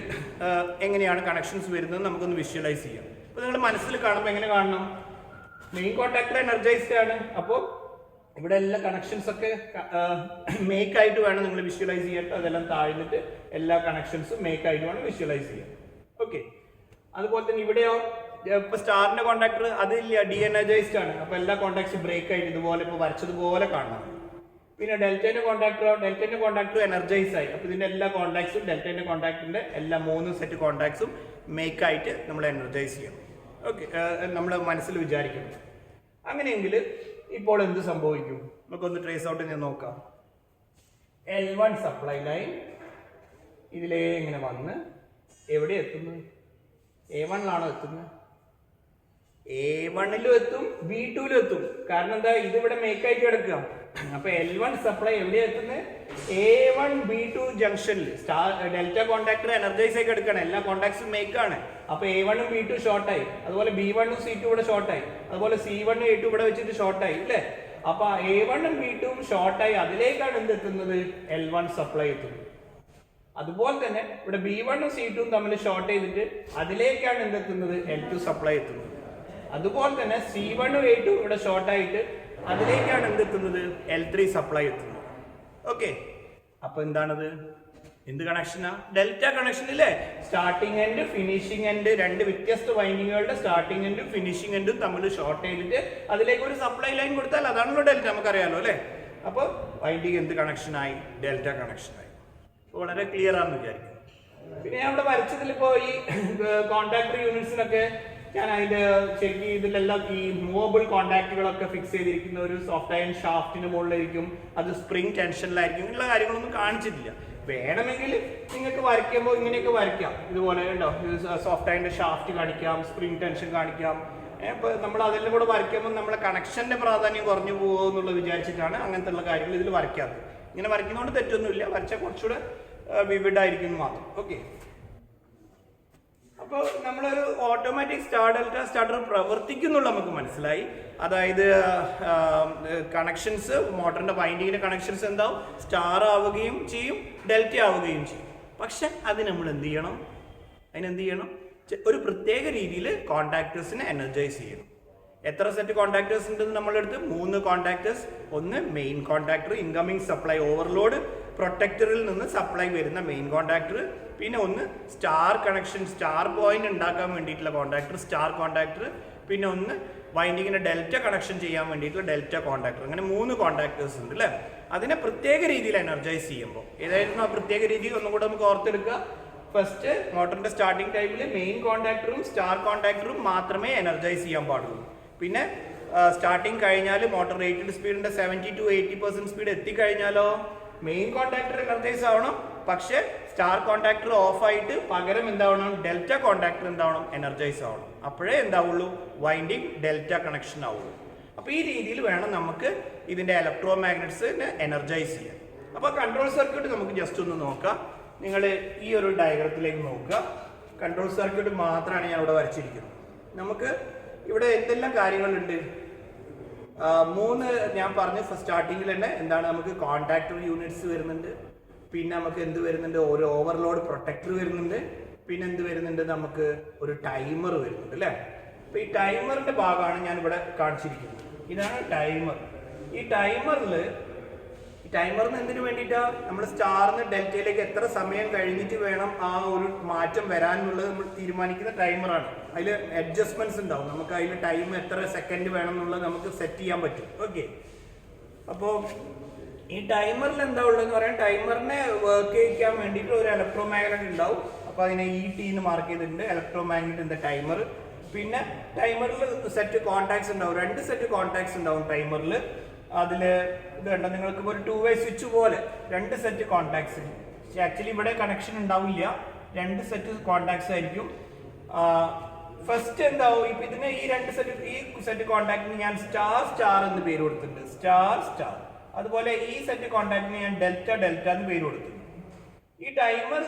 എങ്ങനെയാണ് കണക്ഷൻസ് വരുന്നത് നമുക്കൊന്ന് വിഷ്വലൈസ് ചെയ്യാം. അപ്പോൾ നിങ്ങൾ മനസ്സിൽ കാണുമ്പോൾ എങ്ങനെ കാണണം? മെയിൻ കോണ്ടാക്ടർ എനർജൈസ്ഡ് ആണ്. അപ്പോൾ ഇവിടെ എല്ലാ കണക്ഷൻസ് ഒക്കെ മേക്ക് ആയിട്ട് വേണം നിങ്ങൾ വിഷ്വലൈസ് ചെയ്യാൻ. അതെല്ലാം താഴ്ന്നിട്ട് എല്ലാ കണക്ഷൻസും മേക്ക് ആയിട്ട് വേണം വിഷ്വലൈസ് ചെയ്യാൻ. ഓക്കെ, അതുപോലെ തന്നെ ഇവിടെയോ ഇപ്പൊ സ്റ്റാറിന്റെ കോണ്ടാക്ടർ അതില്ല, ഡി എനർജൈസ്ഡ് ആണ്. അപ്പൊ എല്ലാ കോണ്ടാക്ട്സും ബ്രേക്ക് ആയിട്ട് ഇതുപോലെ ഇപ്പൊ വരച്ചതുപോലെ കാണണം. പിന്നെ ഡെൽറ്റയുടെ കോണ്ടാക്ടർ എനർജൈസ് ആയി. അപ്പൊ ഇതിന്റെ എല്ലാ കോണ്ടാക്ട്സും ഡെൽറ്റയുടെ കോണ്ടാക്ടിന്റെ എല്ലാ 3 സെറ്റ് കോണ്ടാക്ട്സും മേക്ക് ആയിട്ട് നമ്മൾ എനർജൈസ് ചെയ്യണം. ഓക്കെ, നമ്മൾ മനസ്സിൽ വിചാരിക്കണം. അങ്ങനെയെങ്കിൽ ഇപ്പോൾ എന്ത് സംഭവിക്കും? നമുക്കൊന്ന് ട്രേസ് ഔട്ട് ചെയ്ത് നോക്കാം. L1 സപ്ലൈ ലൈൻ ഇതിലേ ഇങ്ങനെ വന്ന് എവിടെ എത്തുന്നത്? A1-ലാണോ എത്തുന്നത്? A1-ലും എത്തും, B2-ലും എത്തും. കാരണം എന്താ? ഇതിവിടെ മേക്ക് ആയിട്ട് കിടക്കുക. അപ്പൊ L1 സപ്ലൈ എവിടെ എത്തുന്നത്? A1 B2 ജംഗ്ഷനിൽ. ഡെൽറ്റ കോണ്ടാക്ടർ എനർജൈസ് ആയി കിടക്കുകയാണ്, എല്ലാ കോണ്ടാക്ട്സും മേക്ക് ആണ്. അപ്പൊ A1 ഉം B2 ഷോർട്ടായി, അതുപോലെ B1 ഉം C2 ഇവിടെ ഷോർട്ടായി, അതുപോലെ C1 A2 ഇവിടെ വെച്ചിട്ട് ഷോർട്ടായി അല്ലേ? അപ്പൊ A1 ഉം B2 ഉം ഷോർട്ടായി, അതിലേക്കാണ് എന്തെത്തുന്നത്? L1 സപ്ലൈ എത്തുന്നത്. അതുപോലെ തന്നെ ഇവിടെ B1 ഉം C2 ഉം തമ്മിൽ ഷോർട്ട് ചെയ്തിട്ട് അതിലേക്കാണ് എന്തെത്തുന്നത്? L2 സപ്ലൈ എത്തുന്നത്. അതുപോലെ തന്നെ C1 ഉം A2 ഇവിടെ ഷോർട്ടായിട്ട് അതിലേക്കാണ് എന്തെത്തുന്നത്? L3 സപ്ലൈ എത്തുന്നത്. ഓക്കെ, അപ്പൊ എന്താണത്? എന്ത് കണക്ഷനാ? ഡെൽറ്റ കണക്ഷൻ ഇല്ലേ? സ്റ്റാർട്ടിംഗ് എൻഡ് ഫിനിഷിംഗ് എൻഡ്, രണ്ട് വ്യത്യസ്ത വൈൻഡിങ്ങുകളുടെ സ്റ്റാർട്ടിംഗ് എൻഡും ഫിനിഷിംഗ് എൻഡും തമ്മിൽ ഷോർട്ട് ചെയ്തിട്ട് അതിലേക്ക് ഒരു സപ്ലൈ ലൈൻ കൊടുത്താൽ അതാണല്ലോ ഡെൽറ്റ, നമുക്കറിയാലോ അല്ലേ? അപ്പോൾ വൈൻഡിങ് എന്ത് കണക്ഷനായി? ഡെൽറ്റ കണക്ഷനായി. വളരെ ക്ലിയർ ആണെന്ന് വിചാരിക്കും. പിന്നെ ഞാൻ ഇവിടെ വരച്ചതിൽ ഇപ്പോൾ ഈ കോണ്ടാക്ടർ യൂണിറ്റ്സിനൊക്കെ ഞാൻ അതിന്റെ ശരിക്കും ഇതിലെല്ലാം ഈ മൂവബിൾ കോണ്ടാക്റ്റുകളൊക്കെ ഫിക്സ് ചെയ്തിരിക്കുന്ന ഒരു സോഫ്റ്റ് അയൺ ഷാഫ്റ്റിന് മുകളിലായിരിക്കും, അത് സ്പ്രിംഗ് ടെൻഷനിലായിരിക്കും. ഇങ്ങനെയുള്ള കാര്യങ്ങളൊന്നും കാണിച്ചിട്ടില്ല. വേണമെങ്കിൽ നിങ്ങൾക്ക് വരയ്ക്കുമ്പോൾ ഇങ്ങനെയൊക്കെ വരയ്ക്കാം. ഇതുപോലെ ഉണ്ടോ, സോഫ്റ്റ് അയണിന്റെ ഷാഫ്റ്റ് കാണിക്കാം, സ്പ്രിംഗ് ടെൻഷൻ കാണിക്കാം, ഇപ്പോൾ നമ്മൾ അതിലും കൂടെ വരയ്ക്കുമ്പോൾ നമ്മളെ കണക്ഷൻ്റെ പ്രാധാന്യം കുറഞ്ഞു പോകുമോ എന്നുള്ളത് വിചാരിച്ചിട്ടാണ് അങ്ങനത്തെ ഉള്ള കാര്യങ്ങൾ ഇതിൽ വരയ്ക്കാത്തത്. ഇങ്ങനെ വരയ്ക്കുന്നതുകൊണ്ട് തെറ്റൊന്നുമില്ല, വരച്ചാൽ കുറച്ചുകൂടെ വിവിഡായിരിക്കും മാത്രം. ഓക്കെ, അപ്പോൾ നമ്മളൊരു ഓട്ടോമാറ്റിക് സ്റ്റാർട്ടർ പ്രവർത്തിക്കുന്നുള്ള നമുക്ക് മനസ്സിലായി. അതായത് കണക്ഷൻസ്, മോട്ടറിന്റെ വൈൻഡിങ്ങിന്റെ കണക്ഷൻസ് എന്താവും, സ്റ്റാർ ആവുകയും ചെയ്യും, ഡെൽറ്റ ആവുകയും ചെയ്യും. പക്ഷെ അത് നമ്മൾ എന്ത് ചെയ്യണം, ഒരു പ്രത്യേക രീതിയിൽ കോണ്ടാക്ടേഴ്സിനെ എനർജൈസ് ചെയ്യണം. എത്ര സെറ്റ് കോണ്ടാക്ടേഴ്സ് ഉണ്ടെന്ന് നമ്മളെടുത്ത് 3 കോണ്ടാക്ടേഴ്സ്. ഒന്ന് main contactor, incoming supply overload പ്രൊട്ടക്ടറിൽ നിന്ന് സപ്ലൈ വരുന്ന മെയിൻ കോണ്ടാക്ടർ. പിന്നെ ഒന്ന് സ്റ്റാർ കണക്ഷൻ, സ്റ്റാർ പോയിന്റ് ഉണ്ടാക്കാൻ വേണ്ടിയിട്ടുള്ള കോണ്ടാക്ടർ, സ്റ്റാർ കോണ്ടാക്ടർ. പിന്നെ ഒന്ന് വൈൻഡിങ്ങിന്റെ ഡെൽറ്റ കണക്ഷൻ ചെയ്യാൻ വേണ്ടിയിട്ടുള്ള ഡെൽറ്റ കോണ്ടാക്ടർ. അങ്ങനെ 3 കോണ്ടാക്ടേഴ്സ് ഉണ്ട് അല്ലേ. അതിനെ പ്രത്യേക രീതിയിൽ എനർജൈസ് ചെയ്യുമ്പോൾ ഏതായിരുന്നു ആ പ്രത്യേക രീതി ഒന്നും കൂടെ നമുക്ക് ഓർത്തെടുക്കുക. ഫസ്റ്റ്, മോട്ടറിന്റെ സ്റ്റാർട്ടിംഗ് ടൈമിൽ മെയിൻ കോണ്ടാക്ടറും സ്റ്റാർ കോണ്ടാക്ടറും മാത്രമേ എനർജൈസ് ചെയ്യാൻ പാടുള്ളൂ. പിന്നെ സ്റ്റാർട്ടിങ് കഴിഞ്ഞാൽ മോട്ടർ റേറ്റഡ് സ്പീഡിന്റെ 70 to 80% സ്പീഡ് എത്തിക്കഴിഞ്ഞാലോ മെയിൻ കോണ്ടാക്ടർ എനർജൈസ് ആവണം. പക്ഷെ സ്റ്റാർ കോണ്ടാക്ടർ ഓഫ് ആയിട്ട് പകരം എന്താവണം, ഡെൽറ്റ കോണ്ടാക്ടർ എന്താവണം, എനർജൈസ് ആവണം. അപ്പോഴേ എന്താവുള്ളൂ, വൈൻഡിങ് ഡെൽറ്റ കണക്ഷൻ ആവുള്ളൂ. അപ്പോൾ ഈ രീതിയിൽ വേണം നമുക്ക് ഇതിന്റെ ഇലക്ട്രോ മാഗ്നറ്റ്സിനെ എനർജൈസ് ചെയ്യാൻ. അപ്പോൾ കൺട്രോൾ സർക്യൂട്ട് നമുക്ക് ജസ്റ്റ് ഒന്ന് നോക്കാം. നിങ്ങൾ ഈ ഒരു ഡയഗ്രത്തിലേക്ക് നോക്കുക. കൺട്രോൾ സർക്യൂട്ട് മാത്രമാണ് ഞാൻ ഇവിടെ വരച്ചിരിക്കുന്നത്. നമുക്ക് ഇവിടെ എന്തെല്ലാം കാര്യങ്ങളുണ്ട്, 3 ഞാൻ പറഞ്ഞു സ്റ്റാർട്ടിങ്ങിൽ തന്നെ. എന്താണ്, നമുക്ക് കോണ്ടാക്ടർ യൂണിറ്റ്സ് വരുന്നുണ്ട്, പിന്നെ നമുക്ക് എന്ത് വരുന്നുണ്ട്, ഒരു ഓവർലോഡ് പ്രൊട്ടക്ടർ വരുന്നുണ്ട്, പിന്നെ എന്ത് വരുന്നുണ്ട്, നമുക്ക് ഒരു ടൈമർ വരുന്നുണ്ട് അല്ലേ. അപ്പൊ ഈ ടൈമറിന്റെ ഭാഗമാണ് ഞാൻ ഇവിടെ കാണിച്ചിരിക്കുന്നത്. ഇതാണ് ടൈമർ. ഈ ടൈമറിന് എന്തിനു വേണ്ടിയിട്ടാ, നമ്മൾ സ്റ്റാറിന് ഡെൽറ്റയിലേക്ക് എത്ര സമയം കഴിഞ്ഞിട്ട് വേണം ആ ഒരു മാറ്റം വരാനുള്ളത് നമ്മൾ തീരുമാനിക്കുന്ന ടൈമറാണ്. അതിൽ അഡ്ജസ്റ്റ്മെന്റ്സ് ഉണ്ടാവും. നമുക്ക് അതിൽ ടൈം എത്ര സെക്കൻഡ് വേണം എന്നുള്ളത് നമുക്ക് സെറ്റ് ചെയ്യാൻ പറ്റും. ഓക്കെ, അപ്പോൾ ഈ ടൈമറിൽ എന്താ ഉള്ളതെന്ന് പറയാൻ, ടൈമറിനെ വർക്ക് ചെയ്യിക്കാൻ വേണ്ടിയിട്ട് ഒരു ഇലക്ട്രോ മാഗ്നറ്റ് ഉണ്ടാവും. അപ്പോൾ അതിനെ ET എന്ന് മാർക്ക് ചെയ്തിട്ടുണ്ട്, electro magnet in the timer. പിന്നെ ടൈമറിൽ സെറ്റ് കോൺടാക്ട്സ് ഉണ്ടാവും, 2 സെറ്റ് കോൺടാക്ട്സ് ഉണ്ടാവും ടൈമറിൽ. അതില് ഇത് കണ്ടോ, നിങ്ങൾക്ക് ഒരു 2-way സ്വിച്ച് പോലെ 2 സെറ്റ് കോൺടാക്ട്സ്. ആക്ച്വലി ഇവിടെ കണക്ഷൻ ഉണ്ടാവില്ല, 2 സെറ്റ് കോൺടാക്ട്സ് ആയിരിക്കും. ഫസ്റ്റ് എന്താവും, ഇപ്പൊ ഇതിന് ഈ 2 സെറ്റ് കോൺടാക്ടിന് ഞാൻ സ്റ്റാർ എന്ന് പേര് കൊടുത്തിട്ടുണ്ട്, സ്റ്റാർ. അതുപോലെ ഈ സെറ്റ് കോൺടാക്ടിന് ഞാൻ ഡെൽറ്റ എന്ന് പേര് കൊടുത്തിട്ടുണ്ട്. ഈ ടൈമർ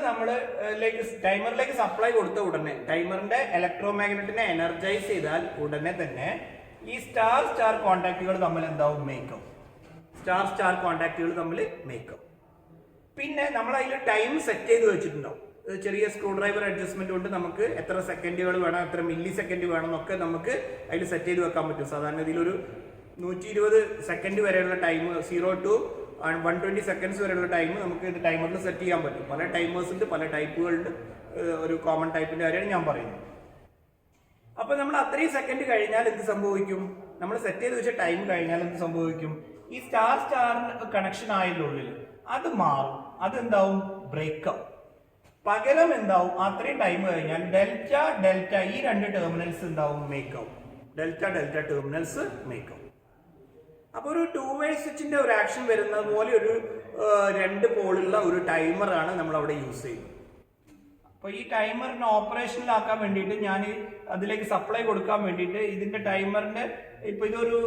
ടൈമറിലേക്ക് സപ്ലൈ കൊടുത്ത ഉടനെ, ടൈമറിന്റെ ഇലക്ട്രോ മാഗ്നറ്റിനെ എനർജൈസ് ചെയ്താൽ ഉടനെ തന്നെ ഈ സ്റ്റാർ കോണ്ടാക്റ്റുകൾ തമ്മിൽ എന്താവും, മേക്കാവും. സ്റ്റാർ കോണ്ടാക്റ്റുകൾ തമ്മിൽ മേക്കാവും. പിന്നെ നമ്മൾ അതിൽ ടൈം സെറ്റ് ചെയ്ത് വെച്ചിട്ടുണ്ടാവും. ചെറിയ സ്ക്രൂ ഡ്രൈവർ അഡ്ജസ്റ്റ്മെന്റ് കൊണ്ട് നമുക്ക് എത്ര സെക്കൻഡുകൾ വേണം, എത്ര മില്ലി സെക്കൻഡ് വേണം എന്നൊക്കെ നമുക്ക് അതിൽ സെറ്റ് ചെയ്ത് വെക്കാൻ പറ്റും. സാധാരണ ഇതിലൊരു 120 സെക്കൻഡ് വരെയുള്ള ടൈം, 0 to 120 സെക്കൻഡ്സ് വരെയുള്ള ടൈം നമുക്ക് ഇത് ടൈമറിൽ സെറ്റ് ചെയ്യാൻ പറ്റും. പല ടൈമേഴ്സ് ഉണ്ട്, പല ടൈപ്പുകളുണ്ട്. ഒരു കോമൺ ടൈപ്പിന്റെ കാര്യമാണ് ഞാൻ പറയുന്നത്. അപ്പൊ നമ്മൾ അത്രയും സെക്കൻഡ് കഴിഞ്ഞാൽ എന്ത് സംഭവിക്കും, നമ്മൾ സെറ്റ് ചെയ്ത് വെച്ച ടൈം കഴിഞ്ഞാൽ എന്ത് സംഭവിക്കും, ഈ സ്റ്റാർ കണക്ഷൻ ആയതിനുള്ളിൽ അത് മാറും. അതെന്താവും, ബ്രേക്കാവും. പകരം എന്താവും, അത്രയും ടൈം കഴിഞ്ഞാൽ ഡെൽറ്റ ഈ 2 ടെർമിനൽസ് എന്താവും, മേക്കാവും. Delta terminals മേക്കാവും. അപ്പൊ ഒരു 2-way സ്വിച്ചിന്റെ ഒരു ആക്ഷൻ വരുന്നത് പോലെ ഒരു 2 പോളുള്ള ഒരു ടൈമറാണ് നമ്മൾ അവിടെ യൂസ് ചെയ്യുന്നത്. അപ്പൊ ഈ ടൈമറിനെ ഓപ്പറേഷനിലാക്കാൻ വേണ്ടിയിട്ട് ഞാൻ അതിലേക്ക് സപ്ലൈ കൊടുക്കാൻ വേണ്ടിയിട്ട് ഇതിന്റെ ടൈമറിന്റെ ഇപ്പൊ ഇതൊരു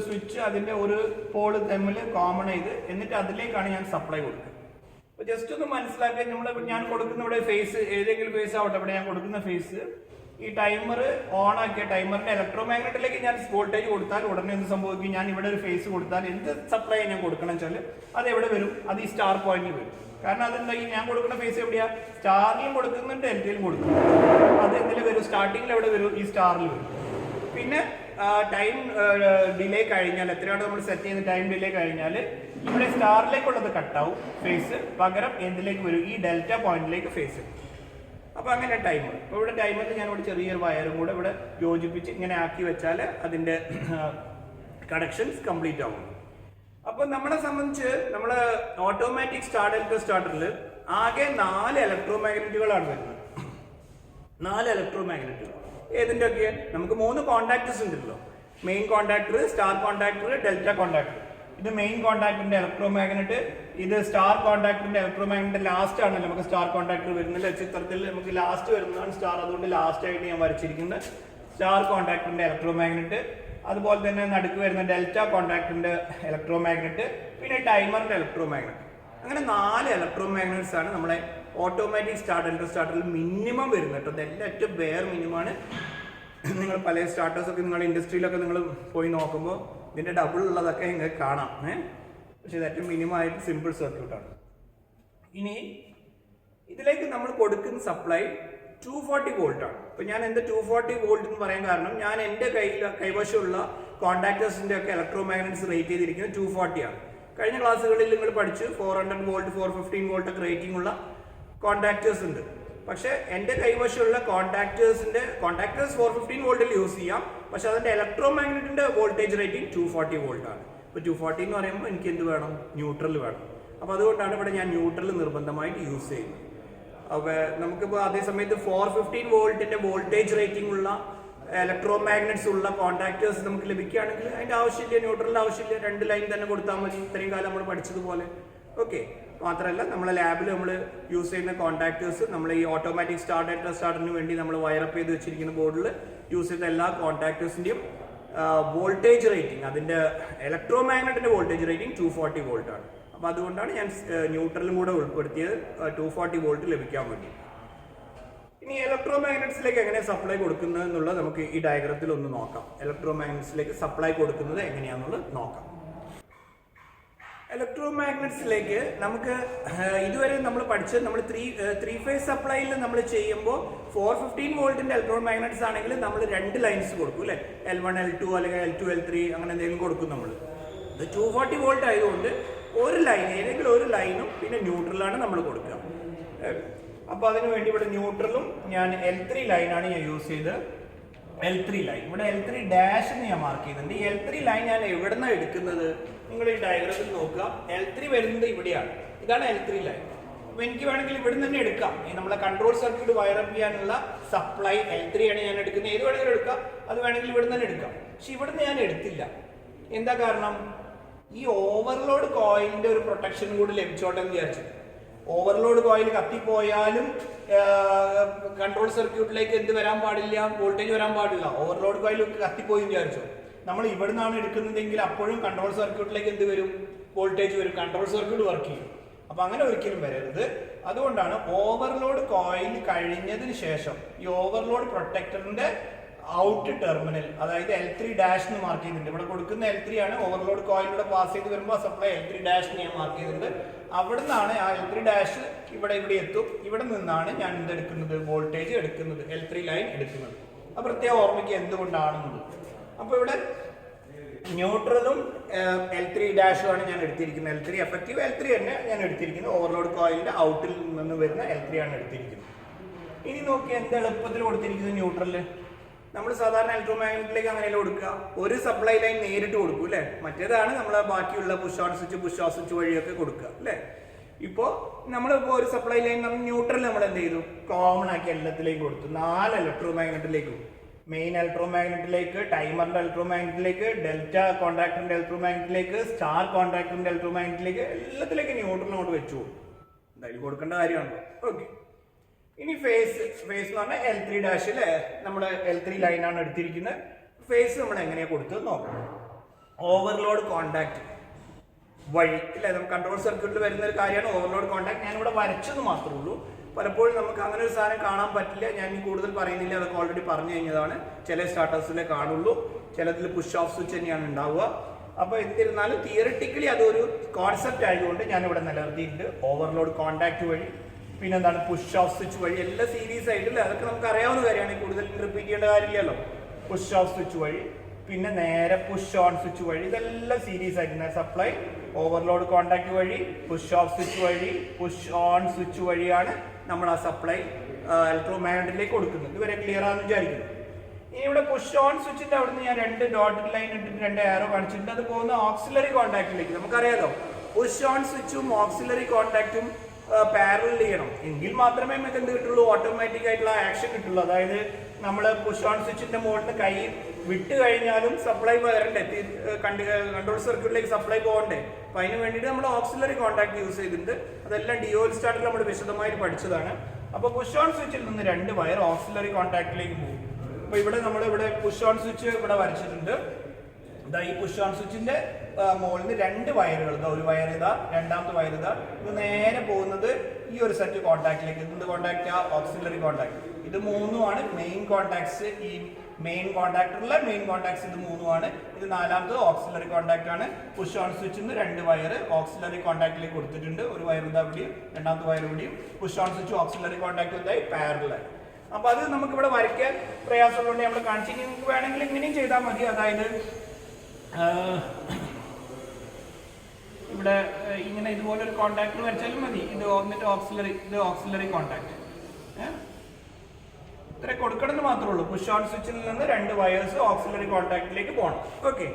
സ്വിച്ച് അതിന്റെ ഒരു പോള് തമ്മിൽ കോമൺ ചെയ്ത് എന്നിട്ട് അതിലേക്കാണ് ഞാൻ സപ്ലൈ കൊടുക്കുക. അപ്പൊ ജസ്റ്റ് ഒന്ന് മനസ്സിലാക്കാൻ, ഞാൻ കൊടുക്കുന്ന ഇവിടെ ഫേസ്, ഏതെങ്കിലും ഫേസ് ആവട്ടെ, ഇവിടെ ഞാൻ കൊടുക്കുന്ന ഫേസ്, ഈ ടൈമർ ഓൺ ആക്കിയ ടൈമറിന്റെ ഇലക്ട്രോ മാഗ്നറ്റിലേക്ക് ഞാൻ വോൾട്ടേജ് കൊടുത്താൽ ഉടനെ എന്ത് സംഭവിക്കും, ഞാൻ ഇവിടെ ഒരു ഫേസ് കൊടുത്താൽ എന്ത് സപ്ലൈ ഞാൻ കൊടുക്കണം വെച്ചാൽ അത് എവിടെ വരും, അത് ഈ സ്റ്റാർ പോയിന്റിൽ വരും. കാരണം അതെന്താ, ഈ ഞാൻ കൊടുക്കുന്ന ഫേസ് എവിടെയാ, സ്റ്റാറിലും കൊടുക്കുന്നുണ്ട്, ഡെൽറ്റയിലും കൊടുക്കുന്നു. അത് എന്തിൽ വരും, സ്റ്റാർട്ടിങ്ങിൽ എവിടെ വരും, ഈ സ്റ്റാറിൽ വരും. പിന്നെ ടൈം ഡിലേ കഴിഞ്ഞാൽ, എത്രയാണ് നമ്മൾ സെറ്റ് ചെയ്യുന്ന ടൈം ഡിലേ കഴിഞ്ഞാൽ ഇവിടെ സ്റ്റാറിലേക്കുള്ളത് കട്ടാവും ഫേസ്, പകരം എന്തിലേക്ക് വരും, ഈ ഡെൽറ്റ പോയിന്റിലേക്ക് ഫേസ്. അപ്പൊ അങ്ങനെ ടൈമർ. അപ്പൊ ഇവിടെ ടൈമറിൽ ഞാൻ ഇവിടെ ചെറിയൊരു വയറും കൂടെ ഇവിടെ യോജിപ്പിച്ച് ഇങ്ങനെ ആക്കി വെച്ചാൽ അതിന്റെ കണക്ഷൻസ് കംപ്ലീറ്റ് ആവും. അപ്പൊ നമ്മളെ സംബന്ധിച്ച് നമ്മള് ഓട്ടോമാറ്റിക് സ്റ്റാർട്ടറിൽ ആകെ 4 ഇലക്ട്രോ മാഗ്നറ്റുകളാണ് വരുന്നത്. 4 ഇലക്ട്രോ മാഗ്നറ്റുകൾ. ഏതിന്റെ ഒക്കെ, നമുക്ക് 3 കോണ്ടാക്ടേഴ്സ് ഉണ്ടല്ലോ, main contactor, star contactor, delta contactor. ഇത് മെയിൻ കോണ്ടാക്ടറിന്റെ ഇലക്ട്രോ മാഗ്നറ്റ്, ഇത് സ്റ്റാർ കോണ്ടാക്ടറിന്റെ ഇലക്ട്രോ മാഗ്നറ്റ്. ലാസ്റ്റ് ആണല്ലോ നമുക്ക് സ്റ്റാർ കോണ്ടാക്ടർ വരുന്നില്ല, ചിത്രത്തിൽ നമുക്ക് ലാസ്റ്റ് വരുന്നതാണ് സ്റ്റാർ, അതുകൊണ്ട് ലാസ്റ്റ് ആയിട്ട് ഞാൻ വരച്ചിരിക്കുന്നത് സ്റ്റാർ കോണ്ടാക്ടറിന്റെ ഇലക്ട്രോമാഗ്നറ്റ്, അതുപോലെ തന്നെ നടുക്ക് വരുന്ന ഡെൽറ്റ കോണ്ടാക്ടറിന്റെ ഇലക്ട്രോമാഗ്നറ്റ്, പിന്നെ ടൈമറിന്റെ ഇലക്ട്രോമാഗ്നറ്റ്. അങ്ങനെ 4 ഇലക്ട്രോമാഗ്നറ്റ്സ് ആണ് നമ്മളെ ഓട്ടോമാറ്റിക് സ്റ്റാർട്ടർ ഇലക്ട്രോസ്റ്റാർട്ടറിൽ മിനിമം വരുന്നത് കേട്ടോ. ഇതെല്ലാം ഏറ്റവും ബെയർ മിനിമമാണ്. നിങ്ങൾ പല സ്റ്റാർട്ടേഴ്സൊക്കെ നിങ്ങൾ ഇൻഡസ്ട്രിയിലൊക്കെ നിങ്ങൾ പോയി നോക്കുമ്പോൾ ഇതിന്റെ ഡബിൾ ഉള്ളതൊക്കെ നിങ്ങൾക്ക് കാണാം. പക്ഷെ ഇത് ഏറ്റവും മിനിമം ആയിട്ട് സിമ്പിൾ സർക്യൂട്ടാണ്. ഇനി ഇതിലേക്ക് നമ്മൾ കൊടുക്കുന്ന സപ്ലൈ 240 വോൾട്ട് ആണ്. ഇപ്പൊ ഞാൻ എന്താ 240 വോൾട്ട് എന്ന് പറയാൻ കാരണം, ഞാൻ എൻ്റെ കൈവശമുള്ള കോണ്ടാക്ടേഴ്സിന്റെ ഒക്കെ ഇലക്ട്രോമാഗ്നറ്റ്സ് റേറ്റ് ചെയ്തിരിക്കുന്നത് 240 ആണ്. കഴിഞ്ഞ ക്ലാസ്സുകളിൽ നിങ്ങൾ പഠിച്ചു 400 വോൾട്ട് 415 വോൾട്ട് ഒക്കെ റേറ്റിംഗ് ഉള്ള കോണ്ടാക്ടേഴ്സ് ഉണ്ട്. പക്ഷെ എൻ്റെ കൈവശമുള്ള കോണ്ടാക്ടേഴ്സ് 415 വോൾട്ടിൽ യൂസ് ചെയ്യാം. പക്ഷെ അതിന്റെ ഇലക്ട്രോമാഗ്നറ്റിന്റെ വോൾട്ടേജ് റേറ്റിംഗ് 240 വോൾട്ട് ആണ്. ഇപ്പൊ 240 എന്ന് പറയുമ്പോൾ എനിക്ക് എന്ത് വേണം? ന്യൂട്രൽ വേണം. അപ്പൊ അതുകൊണ്ടാണ് ഇവിടെ ഞാൻ ന്യൂട്രൽ നിർബന്ധമായിട്ട് യൂസ് ചെയ്യുന്നത്. അപ്പൊ നമുക്കിപ്പോൾ അതേ സമയത്ത് 415 വോൾട്ടിന്റെ വോൾട്ടേജ് റേറ്റിംഗ് ഉള്ള ഇലക്ട്രോമാഗ്നറ്റ്സ് ഉള്ള കോണ്ടാക്ടേഴ്സ് നമുക്ക് ലഭിക്കുകയാണെങ്കിൽ അതിന്റെ ആവശ്യമില്ല, ന്യൂട്രലിന്റെ ആവശ്യമില്ല, 2 ലൈൻ തന്നെ കൊടുത്താൽ മതി. ഇത്രയും കാലം നമ്മൾ പഠിച്ചതുപോലെ. ഓക്കെ. മാത്രമല്ല നമ്മളെ ലാബിൽ നമ്മൾ യൂസ് ചെയ്യുന്ന കോണ്ടാക്ടേഴ്സ് നമ്മൾ ഈ ഓട്ടോമാറ്റിക് സ്റ്റാർട്ടറിന് വേണ്ടി നമ്മൾ വയറപ്പ് ചെയ്ത് വെച്ചിരിക്കുന്ന ബോർഡിൽ യൂസ് ചെയ്യുന്ന എല്ലാ കോണ്ടാക്ടേഴ്സിന്റെയും വോൾട്ടേജ് റേറ്റിംഗ്, അതിന്റെ ഇലക്ട്രോമാഗ്നറ്റിന്റെ വോൾട്ടേജ് റേറ്റിംഗ് 240 വോൾട്ട് ആണ്. അപ്പൊ അതുകൊണ്ടാണ് ഞാൻ ന്യൂട്രലും കൂടെ ഉൾപ്പെടുത്തിയത് 240 വോൾട്ട് ലഭിക്കാൻ വേണ്ടി. ഇനി ഇലക്ട്രോമാഗ്നറ്റ്സിലേക്ക് എങ്ങനെ സപ്ലൈ കൊടുക്കുന്നത് എന്നുള്ളത് നമുക്ക് ഈ ഡയഗ്രത്തിൽ ഒന്ന് നോക്കാം. ഇലക്ട്രോമാഗ്നറ്റ്സിലേക്ക് സപ്ലൈ കൊടുക്കുന്നത് എങ്ങനെയാണെന്നുള്ളത് നോക്കാം. ഇലക്ട്രോമാഗ്നറ്റ്സിലേക്ക് നമുക്ക് ഇതുവരെ നമ്മൾ പഠിച്ചത് നമ്മൾ ത്രീ ഫേസ് സപ്ലൈയിൽ നമ്മൾ ചെയ്യുമ്പോൾ 415 വോൾട്ടിന്റെ ഇലക്ട്രോമാഗ്നറ്റ്സ് ആണെങ്കിൽ നമ്മൾ 2 ലൈൻസ് കൊടുക്കും അല്ലെ, L1 L2 അല്ലെങ്കിൽ L2 L3 അങ്ങനെ എന്തെങ്കിലും കൊടുക്കും. നമ്മൾ ഇത് 240 വോൾട്ട് ആയതുകൊണ്ട് ഒരു ലൈൻ, ഏതെങ്കിലും ഒരു ലൈനും പിന്നെ ന്യൂട്രലാണ് നമ്മൾ കൊടുക്കുക. അപ്പൊ അതിനു വേണ്ടി ഇവിടെ ന്യൂട്രലും ഞാൻ L3 ലൈനാണ് ഞാൻ യൂസ് ചെയ്തത്. L3 ലൈൻ ഇവിടെ L3 ഡാഷ് എന്ന് ഞാൻ മാർക്ക് ചെയ്തിട്ടുണ്ട്. ഈ L3 ലൈൻ ഞാൻ എവിടെ നിന്നാണ് എടുക്കുന്നത്? നിങ്ങൾ ഈ ഡയഗ്രത്തിൽ നോക്കുക. L3 വരുന്നത് ഇവിടെയാണ്. ഇതാണ് L3 ലൈൻ. അപ്പൊ എനിക്ക് വേണമെങ്കിൽ ഇവിടെ നിന്ന് തന്നെ എടുക്കാം. ഈ നമ്മളെ കൺട്രോൾ സർക്യൂട്ട് വയറപ്പ് ചെയ്യാനുള്ള സപ്ലൈ L3 ആണ് ഞാൻ എടുക്കുന്നത്. ഏത് വേണമെങ്കിലും എടുക്കാം, അത് വേണമെങ്കിൽ ഇവിടെ നിന്ന് തന്നെ എടുക്കാം. പക്ഷെ ഇവിടുന്ന് ഞാൻ എടുത്തില്ല. എന്താ കാരണം? ഈ ഓവർലോഡ് കോയിലിന്റെ ഒരു പ്രൊട്ടക്ഷൻ കൂടി ലഭിച്ചോട്ടെ എന്ന് വിചാരിച്ചു. ഓവർലോഡ് കോയിൽ കത്തിപ്പോയാലും കൺട്രോൾ സർക്യൂട്ടിലേക്ക് എന്ത് വരാൻ പാടില്ല? വോൾട്ടേജ് വരാൻ പാടില്ല. ഓവർലോഡ് കോയിൽ കത്തിപ്പോയി വിചാരിച്ചു. നമ്മൾ ഇവിടെ നിന്നാണ് എടുക്കുന്നതെങ്കിൽ അപ്പോഴും കൺട്രോൾ സർക്യൂട്ടിലേക്ക് എന്ത് വരും? വോൾട്ടേജ് വരും. കൺട്രോൾ സർക്യൂട്ട് വർക്ക് ചെയ്യും. അപ്പൊ അങ്ങനെ ഒരിക്കലും വരരുത്. അതുകൊണ്ടാണ് ഓവർലോഡ് കോയിൽ കഴിഞ്ഞതിന് ശേഷം ഈ ഓവർലോഡ് പ്രൊട്ടക്ടറിന്റെ ഔട്ട് ടെർമിനൽ, അതായത് L3 ഡാഷ് എന്ന് മാർക്ക് ചെയ്തിട്ടുണ്ട്. ഇവിടെ കൊടുക്കുന്ന L3 ആണ്. ഓവർലോഡ് കോയിലൂടെ പാസ് ചെയ്ത് വരുമ്പോൾ സപ്ലൈ L3 ഡാഷ് ഞാൻ മാർക്ക് ചെയ്തിട്ടുണ്ട്. അവിടെ നിന്നാണ് ആ L3 ഡാഷ് ഇവിടെ എത്തും. ഇവിടെ നിന്നാണ് ഞാൻ എന്തെടുക്കുന്നത്? വോൾട്ടേജ് എടുക്കുന്നത്, L3 ലൈൻ എടുക്കുന്നത്. അത് പ്രത്യേകം ഓർമ്മിക്കുക എന്തുകൊണ്ടാണെന്നുള്ളത്. അപ്പൊ ഇവിടെ ന്യൂട്രലും L3 ഡാഷും ആണ് ഞാൻ എടുത്തിരിക്കുന്നത്. L3 എഫക്റ്റീവ് L3 തന്നെ ഞാൻ എടുത്തിരിക്കുന്നത്. ഓവർലോഡ് കോയിലിന്റെ ഔട്ടിൽ നിന്ന് വരുന്ന L3 ആണ് എടുത്തിരിക്കുന്നത്. ഇനി നോക്കി എന്ത് എളുപ്പത്തിൽ കൊടുത്തിരിക്കുന്നത് ന്യൂട്രലില്. നമ്മൾ സാധാരണ ഇലക്ട്രോമാഗ്നറ്റിലേക്ക് അങ്ങനെയല്ല കൊടുക്കുക, ഒരു സപ്ലൈ ലൈൻ നേരിട്ട് കൊടുക്കും അല്ലെ. മറ്റേതാണ് നമ്മൾ ബാക്കിയുള്ള push on switch push off switch വഴിയൊക്കെ കൊടുക്കുക അല്ലെ. ഇപ്പോൾ നമ്മളിപ്പോൾ ഒരു സപ്ലൈ ലൈൻ നമ്മൾ ന്യൂട്രൽ നമ്മൾ എന്ത് ചെയ്തു? കോമൺ ആക്കി എല്ലാത്തിലേക്കും കൊടുത്തു. 4 ഇലക്ട്രോമാഗ്നറ്റിലേക്കും, മെയിൻ ഇലക്ട്രോമാഗ്നറ്റിലേക്ക്, ടൈമറിന്റെ ഇലക്ട്രോമാഗ്നറ്റിലേക്ക്, ഡെൽറ്റ കോണ്ടാക്ടറിന്റെ ഇലക്ട്രോമാഗ്നറ്റിലേക്ക്, സ്റ്റാർ കോണ്ടാക്ടറിന്റെ ഇലക്ട്രോമാഗ്നറ്റിലേക്ക്, എല്ലാത്തിലേക്കും ന്യൂട്രൽ അങ്ങോട്ട് വെച്ചു. എന്തായാലും കൊടുക്കേണ്ട കാര്യമാണല്ലോ. ഓക്കെ. ഇനി ഫേസ് എന്ന് പറഞ്ഞാൽ L3 ഡാഷില് നമ്മൾ L3 ലൈനാണ് എടുത്തിരിക്കുന്നത്. ഫേസ് നമ്മൾ എങ്ങനെയാ കൊടുത്തത് നോക്കാം. ഓവർലോഡ് കോണ്ടാക്ട് വഴി അല്ലെ, നമുക്ക് കൺട്രോൾ സർക്യൂട്ടിൽ വരുന്ന ഒരു കാര്യമാണ് ഓവർലോഡ് കോണ്ടാക്ട്. ഞാനിവിടെ വരച്ചെന്ന് മാത്രമേ ഉള്ളൂ. പലപ്പോഴും നമുക്ക് അങ്ങനെ ഒരു സാധനം കാണാൻ പറ്റില്ല. ഞാൻ ഈ കൂടുതൽ പറയുന്നില്ല, അതൊക്കെ ഓൾറെഡി പറഞ്ഞു കഴിഞ്ഞതാണ്. ചില സ്റ്റാർട്ടേഴ്സിലെ കാണുള്ളൂ, ചിലതിൽ പുഷ് ഓഫ് സ്വിച്ച് തന്നെയാണ് ഉണ്ടാവുക. അപ്പൊ എന്നിരുന്നാലും തിയറിറ്റിക്കലി അതൊരു കോൺസെപ്റ്റ് ആയതുകൊണ്ട് ഞാൻ ഇവിടെ നിലനിർത്തിയിട്ടുണ്ട്. ഓവർലോഡ് കോണ്ടാക്ട് വഴി, പിന്നെന്താണ് പുഷ് ഓഫ് സ്വിച്ച് വഴി, എല്ലാം സീരീസ് ആയിട്ടില്ല. അതൊക്കെ നമുക്ക് അറിയാവുന്ന കാര്യമാണ്, കൂടുതൽ റിപ്പീറ്റ് ചെയ്യേണ്ട കാര്യമില്ലല്ലോ. പുഷ് ഓഫ് സ്വിച്ച് വഴി, പിന്നെ നേരെ പുഷ് ഓൺ സ്വിച്ച് വഴി, ഇതെല്ലാം സീരീസ് ആയിട്ട് സപ്ലൈ ഓവർലോഡ് കോണ്ടാക്ട് വഴി, പുഷ് ഓഫ് സ്വിച്ച് വഴി, പുഷ് ഓൺ സ്വിച്ച് വഴിയാണ് നമ്മൾ ആ സപ്ലൈ ഇലക്ട്രോമാഗ്നറ്റിലേക്ക് കൊടുക്കുന്നത്. ഇതുവരെ ക്ലിയർ ആണെന്ന് വിചാരിക്കുന്നു. ഇനി ഇവിടെ പുഷ് ഓൺ സ്വിച്ചിന്റെ അവിടെ നിന്ന് ഞാൻ 2 ഡോട്ടഡ് ലൈൻ ഇട്ടിട്ട് 2 ആരോ കാണിച്ചിട്ടുണ്ട്. അത് പോകുന്ന ഓക്സിലറി കോണ്ടാക്റ്റിലേക്ക്. നമുക്കറിയാലോ പുഷ് ഓൺ സ്വിച്ചും ഓക്സിലറി കോണ്ടാക്റ്റും പാരലൽ ചെയ്യണം, എങ്കിൽ മാത്രമേ നമുക്ക് എന്ത് കിട്ടുള്ളൂ? ഓട്ടോമാറ്റിക് ആയിട്ടുള്ള ആക്ഷൻ കിട്ടുള്ളൂ. അതായത് നമ്മൾ പുഷ് ഓൺ സ്വിച്ചിന്റെ മുകളിൽ നിന്ന് കൈ വിട്ട് കഴിഞ്ഞാലും സപ്ലൈ വരണ്ടേ, കൺട്രോൾ സർക്യൂട്ടിലേക്ക് സപ്ലൈ പോകണ്ടേ. അപ്പൊ അതിന് വേണ്ടിയിട്ട് നമ്മൾ ഓക്സിലറി കോണ്ടാക്ട് യൂസ് ചെയ്തിട്ടുണ്ട്. അതെല്ലാം DOL സ്റ്റാർട്ടിൽ നമ്മൾ വിശദമായിട്ട് പഠിച്ചതാണ്. അപ്പൊ പുഷ് ഓൺ സ്വിച്ചിൽ നിന്ന് 2 വയർ ഓക്സിലറി കോണ്ടാക്റ്റിലേക്ക് പോകും. അപ്പൊ ഇവിടെ നമ്മൾ ഇവിടെ പുഷ് ഓൺ സ്വിച്ച് ഇവിടെ വരച്ചിട്ടുണ്ട്. ഇതാ ഈ പുഷ് ഓൺ സ്വിച്ചിന്റെ മുകളിൽ നിന്ന് 2 വയറുകൾ, ഇതാ ഒരു വയർ ഇതാ, രണ്ടാമത്തെ വയർ ഇതാ, ഇത് നേരെ പോകുന്നത് ഈ ഒരു സെറ്റ് കോൺടാക്റ്റിലേക്ക്. എന്ത് കോൺടാക്ട്? Auxiliary contact. ഇത് 3ഉമാണ് മെയിൻ കോൺടാക്ട്സ്. ഈ മെയിൻ കോൺടാക്ടറിലെ മെയിൻ കോൺടാക്ട്സ് ഇത് 3ഉമാണ്. ഇത് 4ാമത്തെ ഓക്സിലറി കോൺടാക്ട് ആണ്. പുഷ് ഓൺ സ്വിച്ചിൽ നിന്ന് 2 വയർ ഓക്സിലറി കോൺടാക്റ്റിലേക്ക് കൊടുത്തിട്ടുണ്ട്. ഒരു വയർ ഇതാ ഇവിടെയും രണ്ടാമത്തെ വയർ ഇവിടെയും. Push on switch auxiliary contact എന്തായി? പാരലൽ. അപ്പൊ അത് നമുക്ക് ഇവിടെ വരയ്ക്കാൻ പ്രയാസമുള്ളതുകൊണ്ട് നമ്മൾ കാണിച്ചു. നിങ്ങൾക്ക് വേണമെങ്കിൽ ഇങ്ങനെയും ചെയ്താൽ മതി. അതായത് ഇവിടെ ഇങ്ങനെ ഇതുപോലെ ഒരു കോൺടാക്ട് വരച്ചാലും മതി. ഇത് വന്നിട്ട് ഓക്സിലറി, ഇത് ഓക്സിലറി കോൺടാക്ട് ഇത്ര കൊടുക്കണമെന്ന് മാത്രമേ ഉള്ളൂ. പുഷ് ഓൺ സ്വിച്ചിൽ നിന്ന് 2 വയേഴ്സ് ഓക്സിലറി കോൺടാക്റ്റിലേക്ക് പോകണം. ഓക്കെ,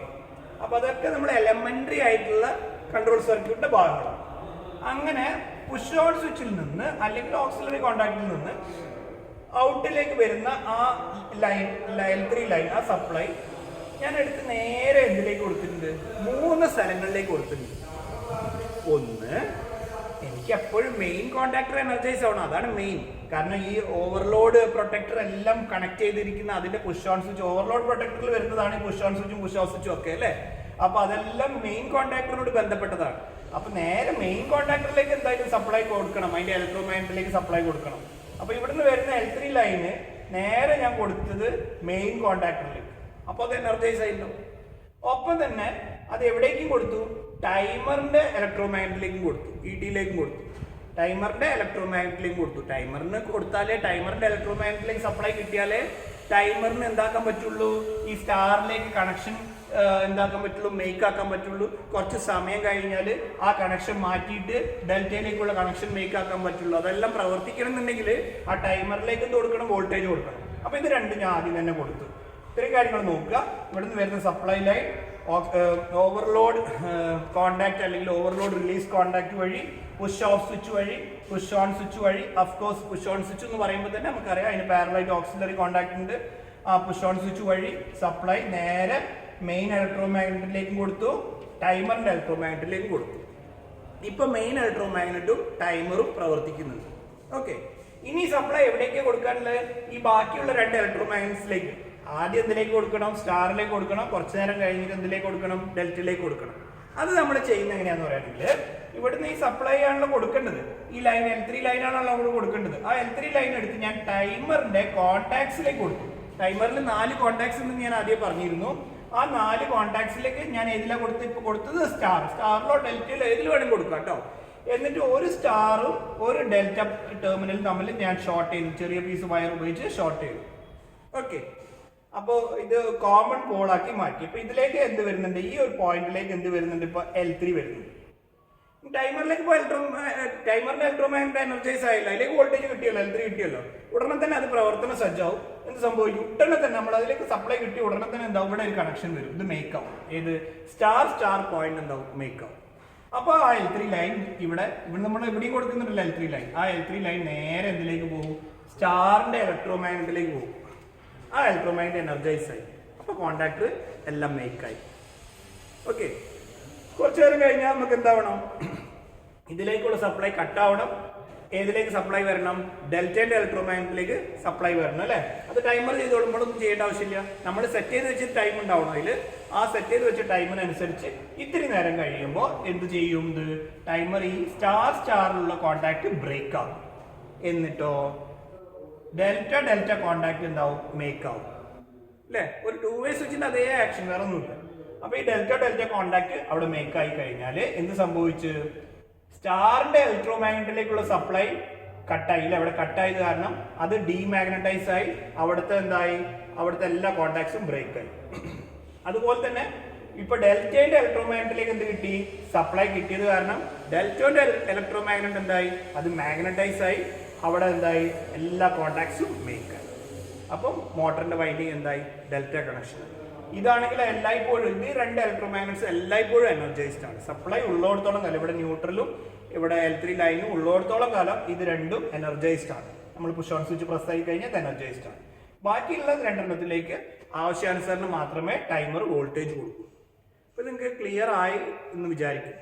അപ്പൊ അതൊക്കെ നമ്മുടെ എലമെന്ററി ആയിട്ടുള്ള കൺട്രോൾ സർക്യൂട്ടിന്റെ ഭാഗങ്ങളാണ്. അങ്ങനെ പുഷ് ഓൺ സ്വിച്ചിൽ നിന്ന് അല്ലെങ്കിൽ ഓക്സിലറി കോൺടാക്റ്റിൽ നിന്ന് ഔട്ടിലേക്ക് വരുന്ന ആ ലൈൻ, L3 ലൈൻ, ആ സപ്ലൈ ഞാൻ എടുത്ത് നേരെ എന്തിലേക്ക് കൊടുത്തിട്ടുണ്ട്? 3 സ്ഥലങ്ങളിലേക്ക് കൊടുത്തിട്ടുണ്ട്. ഒന്ന്, എനിക്ക് എപ്പോഴും മെയിൻ കോൺടാക്ടർ എനർജൈസ് ആവണം, അതാണ് മെയിൻ. കാരണം ഈ ഓവർലോഡ് പ്രൊട്ടക്ടർ എല്ലാം കണക്ട് ചെയ്തിരിക്കുന്ന അതിന്റെ പുഷ് ഓൺ സ്വിച്ച്, ഓവർലോഡ് പ്രൊട്ടക്ടറിൽ വരുന്നതാണ് ഈ പുഷ് ഓൺ സ്വിച്ചും പുഷ് ഓഫ് സ്വിച്ചും ഒക്കെ അല്ലേ. അപ്പൊ അതെല്ലാം മെയിൻ കോൺടാക്ടറിനോട് ബന്ധപ്പെട്ടതാണ്. അപ്പൊ നേരെ മെയിൻ കോൺടാക്ടറിലേക്ക് എന്തായാലും സപ്ലൈ കൊടുക്കണം, അതിന്റെ ഇലക്ട്രോമാഗ്നറ്റിലേക്ക് സപ്ലൈ കൊടുക്കണം. അപ്പൊ ഇവിടുന്ന് വരുന്ന L3 ലൈന് നേരെ ഞാൻ കൊടുത്തത് മെയിൻ കോൺടാക്ടറിലേക്ക്. അപ്പൊ അത് എനർജൈസ് ആയിരുന്നു. ഒപ്പം തന്നെ അത് എവിടേക്കും കൊടുത്തു? ടൈമറിന്റെ ഇലക്ട്രോമാഗ്നറ്റിലേക്കും കൊടുത്തു, ET-ലേക്കും കൊടുത്തു. ടൈമറിന്റെ ഇലക്ട്രോമാഗ്നറ്റിലേക്കും കൊടുത്തു. ടൈമറിന് കൊടുത്താലേ, ടൈമറിന്റെ ഇലക്ട്രോമാഗ്നറ്റിലേക്ക് സപ്ലൈ കിട്ടിയാലേ ടൈമറിന് എന്താക്കാൻ പറ്റുള്ളൂ? ഈ സ്റ്റാറിലേക്ക് കണക്ഷൻ എന്താക്കാൻ പറ്റുള്ളൂ? മേക്ക് ആക്കാൻ പറ്റുള്ളൂ. കുറച്ച് സമയം കഴിഞ്ഞാൽ ആ കണക്ഷൻ മാറ്റിയിട്ട് ഡെൽറ്റയിലേക്കുള്ള കണക്ഷൻ മേക്ക് ആക്കാൻ പറ്റുള്ളൂ. അതെല്ലാം പ്രവർത്തിക്കണം എന്നുണ്ടെങ്കിൽ ആ ടൈമറിലേക്ക് കൊടുക്കണം, വോൾട്ടേജ് കൊടുക്കണം. അപ്പൊ ഇത് രണ്ടും ഞാൻ ആദ്യം തന്നെ കൊടുത്തു. ഇത്രയും കാര്യങ്ങൾ നോക്കുക. ഇവിടെ നിന്ന് വരുന്ന സപ്ലൈ ലൈൻ ഓവർലോഡ് കോണ്ടാക്ട് അല്ലെങ്കിൽ ഓവർലോഡ് റിലീസ് കോണ്ടാക്ട് വഴി, പുഷ് ഓഫ് സ്വിച്ച് വഴി, പുഷ് ഓൺ സ്വിച്ച് വഴി. അഫ്കോഴ്സ് പുഷ് ഓൺ സ്വിച്ച് എന്ന് പറയുമ്പോൾ തന്നെ നമുക്കറിയാം അതിന് പാരലായിട്ട് ഓക്സിലറി കോണ്ടാക്ട് ഉണ്ട്. ആ പുഷ് ഓൺ സ്വിച്ച് വഴി സപ്ലൈ നേരെ മെയിൻ ഇലക്ട്രോമാഗ്നറ്റിലേക്കും കൊടുത്തു, ടൈമറിന്റെ ഇലക്ട്രോമാഗ്നറ്റിലേക്കും കൊടുത്തു. ഇപ്പൊ മെയിൻ ഇലക്ട്രോമാഗ്നറ്റും ടൈമറും പ്രവർത്തിക്കുന്നുണ്ട്. ഓക്കെ, ഇനി സപ്ലൈ എവിടേക്കാണ് കൊടുക്കാനുള്ളത്? ഈ ബാക്കിയുള്ള 2 ഇലക്ട്രോമാഗ്നറ്റ്സിലേക്ക്. ആദ്യം എന്തിലേക്ക് കൊടുക്കണം? സ്റ്റാറിലേക്ക് കൊടുക്കണം. കുറച്ചു നേരം കഴിഞ്ഞിട്ട് എന്തിലേക്ക് കൊടുക്കണം? ഡെൽറ്റയിലേക്ക് കൊടുക്കണം. അത് നമ്മൾ ചെയ്യുന്നത് എങ്ങനെയാന്ന് പറയുകയാണെങ്കിൽ, ഇവിടുന്ന് ഈ സപ്ലൈ ആണല്ലോ കൊടുക്കേണ്ടത്. ഈ ലൈൻ L3 ലൈനാണല്ലോ നമ്മൾ കൊടുക്കേണ്ടത്. ആ L3 ലൈൻ എടുത്ത് ഞാൻ ടൈമറിന്റെ കോൺടാക്ട്സിലേക്ക് കൊടുത്തു. ടൈമറിൽ 4 കോൺടാക്ട്സ് എന്ന് ഞാൻ ആദ്യം പറഞ്ഞിരുന്നു. ആ 4 കോൺടാക്ട്സിലേക്ക് ഞാൻ ഏതിലാണ് കൊടുത്തത്? ഇപ്പൊ കൊടുത്തത് സ്റ്റാറിലോ ഡെൽറ്റയിലോ ഏതിൽ വേണമെങ്കിൽ കൊടുക്കാം കേട്ടോ. എന്നിട്ട് ഒരു സ്റ്റാറും ഒരു ഡെൽറ്റ ടെർമിനലും തമ്മിൽ ഞാൻ ഷോർട്ട് ചെയ്തു, ചെറിയ പീസ് വയർ ഉപയോഗിച്ച് ഷോർട്ട് ചെയ്തു. ഓക്കെ, അപ്പോൾ ഇത് കോമൺ പോളാക്കി മാറ്റി. ഇപ്പൊ ഇതിലേക്ക് എന്ത് വരുന്നുണ്ട്? ഈ ഒരു പോയിന്റിലേക്ക് എന്ത് വരുന്നുണ്ട്? ഇപ്പൊ L3 വരുന്നുണ്ട്. ടൈമറിലേക്ക് ഇപ്പോൾ ടൈമറിന്റെ ഇലക്ട്രോമാഗ്നറ്റ് എനർജൈസ് ആയില്ല, അതിലേക്ക് വോൾട്ടേജ് കിട്ടിയല്ലോ, L3 കിട്ടിയല്ലോ. ഉടനെ തന്നെ അത് പ്രവർത്തനം സജ്ജാവും. എന്ത് സംഭവിക്കും? ഉടനെ തന്നെ നമ്മൾ അതിലേക്ക് സപ്ലൈ കിട്ടി ഉടനെ തന്നെ എന്താവും? ഇവിടെ ഒരു കണക്ഷൻ വരും. ഇത് മേക്ക് ആവും. ഏത്? സ്റ്റാർ പോയിന്റ് എന്താവും? മേക്ക് ആവും. അപ്പൊ ആ L3 ലൈൻ ഇവിടെ നമ്മൾ എവിടെയും കൊടുക്കുന്നുണ്ടല്ലോ L3 ലൈൻ. ആ L3 ലൈൻ നേരെ എന്തിലേക്ക് പോകും? സ്റ്റാറിന്റെ ഇലക്ട്രോമാഗ്നറ്റിലേക്ക് പോകും. ആ ഇലക്ട്രോമാഗ്നറ്റ് എനർജൈസ് ആയി. അപ്പൊ കോണ്ടാക്ടർ എല്ലാം മേക്കായി. ഓക്കെ, കുറച്ചു നേരം കഴിഞ്ഞാൽ നമുക്ക് എന്താവണം? ഇതിലേക്കുള്ള സപ്ലൈ കട്ടാവണം. ഏതിലേക്ക് സപ്ലൈ വരണം? ഡെൽറ്റയുടെ ഇലക്ട്രോമാഗ്നറ്റിലേക്ക് സപ്ലൈ വരണം അല്ലേ. അത് ടൈമർ ചെയ്തോളുമ്പോഴൊന്നും ചെയ്യേണ്ട ആവശ്യമില്ല. നമ്മൾ സെറ്റ് ചെയ്ത് വെച്ച് ടൈം ഉണ്ടാവണം അതിൽ. ആ സെറ്റ് ചെയ്ത് വെച്ച ടൈമിനനുസരിച്ച് ഇത്തിരി നേരം കഴിയുമ്പോൾ എന്ത് ചെയ്യും? ഇത് ടൈമർ ഈ സ്റ്റാറിലുള്ള കോണ്ടാക്ട് ബ്രേക്ക് ആവും. എന്നിട്ടോ ഡെൽറ്റ കോണ്ടാക്ട് എന്താവും? മേക്ക് ആവും അല്ലേ. ഒരു 2 വേ സ്വിച്ചിന്റെ അതേ ആക്ഷൻ, വേറെ ഒന്നുമില്ല. അപ്പൊ ഈ ഡെൽറ്റ കോണ്ടാക്ട് അവിടെ മേക്ക് ആയി കഴിഞ്ഞാൽ എന്ത് സംഭവിച്ചു? സ്റ്റാറിന്റെ ഇലക്ട്രോമാഗ്നറ്റിലേക്കുള്ള സപ്ലൈ കട്ടായില്ല. അവിടെ കട്ടായത് കാരണം അത് ഡീമാഗ്നറ്റൈസ് ആയി. അവിടുത്തെ എന്തായി? അവിടുത്തെ എല്ലാ കോണ്ടാക്ട്സും ബ്രേക്ക് ആയി. അതുപോലെ തന്നെ ഇപ്പൊ ഡെൽറ്റയുടെ ഇലക്ട്രോമാഗ്നറ്റിലേക്ക് എന്ത് കിട്ടി? സപ്ലൈ കിട്ടിയത് കാരണം ഡെൽറ്റയുടെ ഇലക്ട്രോമാഗ്നറ്റ് എന്തായി? അത് മാഗ്നറ്റൈസ് ആയി. അവിടെ എന്തായി? എല്ലാ കോണ്ടാക്ട്സും മേക്ക് ആയി. അപ്പം മോട്ടറിന്റെ വൈൻഡിങ് എന്തായി? Delta connection. ഇതാണെങ്കിൽ എല്ലായ്പ്പോഴും ഈ 2 ഇലക്ട്രോമാഗ്നറ്റ്സ് എല്ലായ്പ്പോഴും എനർജൈസ്ഡ് ആണ്. സപ്ലൈ ഉള്ളിടത്തോളം കാലം, ഇവിടെ ന്യൂട്രലും ഇവിടെ L3 ലൈനും ഉള്ളിടത്തോളം കാലം ഇത് രണ്ടും എനർജൈസ്ഡ് ആണ്. നമ്മൾ പുഷ് ഓൺ സ്വിച്ച് പ്രസ് ആയി കഴിഞ്ഞാൽ എനർജൈസ്ഡ് ആണ്. ബാക്കിയുള്ള 2 ആവശ്യാനുസരണം മാത്രമേ ടൈമർ വോൾട്ടേജ് കൊടുക്കൂ. ഇപ്പൊ നിങ്ങൾക്ക് ക്ലിയർ ആയി എന്ന് വിചാരിക്കും.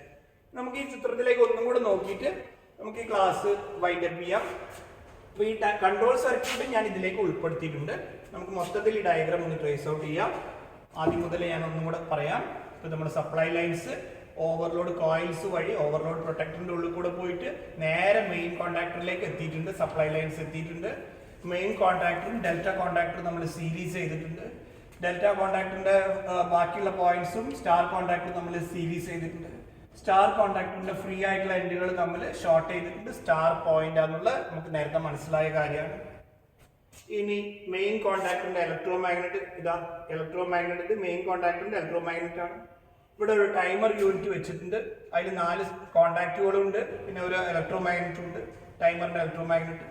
നമുക്ക് ഈ ചിത്രത്തിലേക്ക് ഒന്നും കൂടെ നോക്കിയിട്ട് നമുക്ക് ഈ ക്ലാസ് വൈൻഡ് അപ്പ് ചെയ്യാം. അപ്പോൾ ഈ കൺട്രോൾ സർക്യൂട്ട് ഞാൻ ഇതിലേക്ക് ഉൾപ്പെടുത്തിയിട്ടുണ്ട്. നമുക്ക് മൊത്തത്തിൽ ഈ ഡയഗ്രാം ഒന്ന് ട്രേസ് ഔട്ട് ചെയ്യാം. ആദ്യം മുതൽ ഞാൻ ഒന്നും കൂടെ പറയാം. ഇപ്പോൾ നമ്മുടെ സപ്ലൈ ലൈൻസ് ഓവർലോഡ് കോയിൽസ് വഴി ഓവർലോഡ് പ്രൊട്ടക്ടറിന്റെ ഉള്ളിൽ കൂടെ പോയിട്ട് നേരെ മെയിൻ കോൺടാക്ടറിലേക്ക് എത്തിയിട്ടുണ്ട്. സപ്ലൈ ലൈൻസ് എത്തിയിട്ടുണ്ട്. മെയിൻ കോൺടാക്ടറും ഡെൽറ്റ കോൺടാക്ടറും നമ്മൾ സീരീസ് ചെയ്തിട്ടുണ്ട്. ഡെൽറ്റ കോൺടാക്ടറിന്റെ ബാക്കിയുള്ള പോയിന്റ്സും സ്റ്റാർ കോൺടാക്ടറും നമ്മൾ സീരീസ് ചെയ്തിട്ടുണ്ട്. സ്റ്റാർ കോൺടാക്ടറിന്റെ ഫ്രീ ആയിട്ടുള്ള എൻഡുകൾ തമ്മിൽ ഷോർട്ട് ചെയ്തിട്ടുണ്ട്. സ്റ്റാർ പോയിന്റ് ആണെന്നുള്ള നമുക്ക് നേരത്തെ മനസ്സിലായ കാര്യമാണ്. ഇനി മെയിൻ കോൺടാക്ടറിന്റെ ഇലക്ട്രോ മാഗ്നറ്റ് ഇതാ. ഇലക്ട്രോ മാഗ്നറ്റ് ഇത് മെയിൻ കോൺടാക്ടറിന്റെ ഇലക്ട്രോ മാഗ്നറ്റ് ആണ്. ഇവിടെ ഒരു ടൈമർ യൂണിറ്റ് വെച്ചിട്ടുണ്ട്. അതിൽ 4 കോൺടാക്റ്റുകളും ഉണ്ട്. പിന്നെ ഒരു ഇലക്ട്രോ മാഗ്നറ്റ് ഉണ്ട്. ടൈമറിന്റെ ഇലക്ട്രോ മാഗ്നറ്റ്.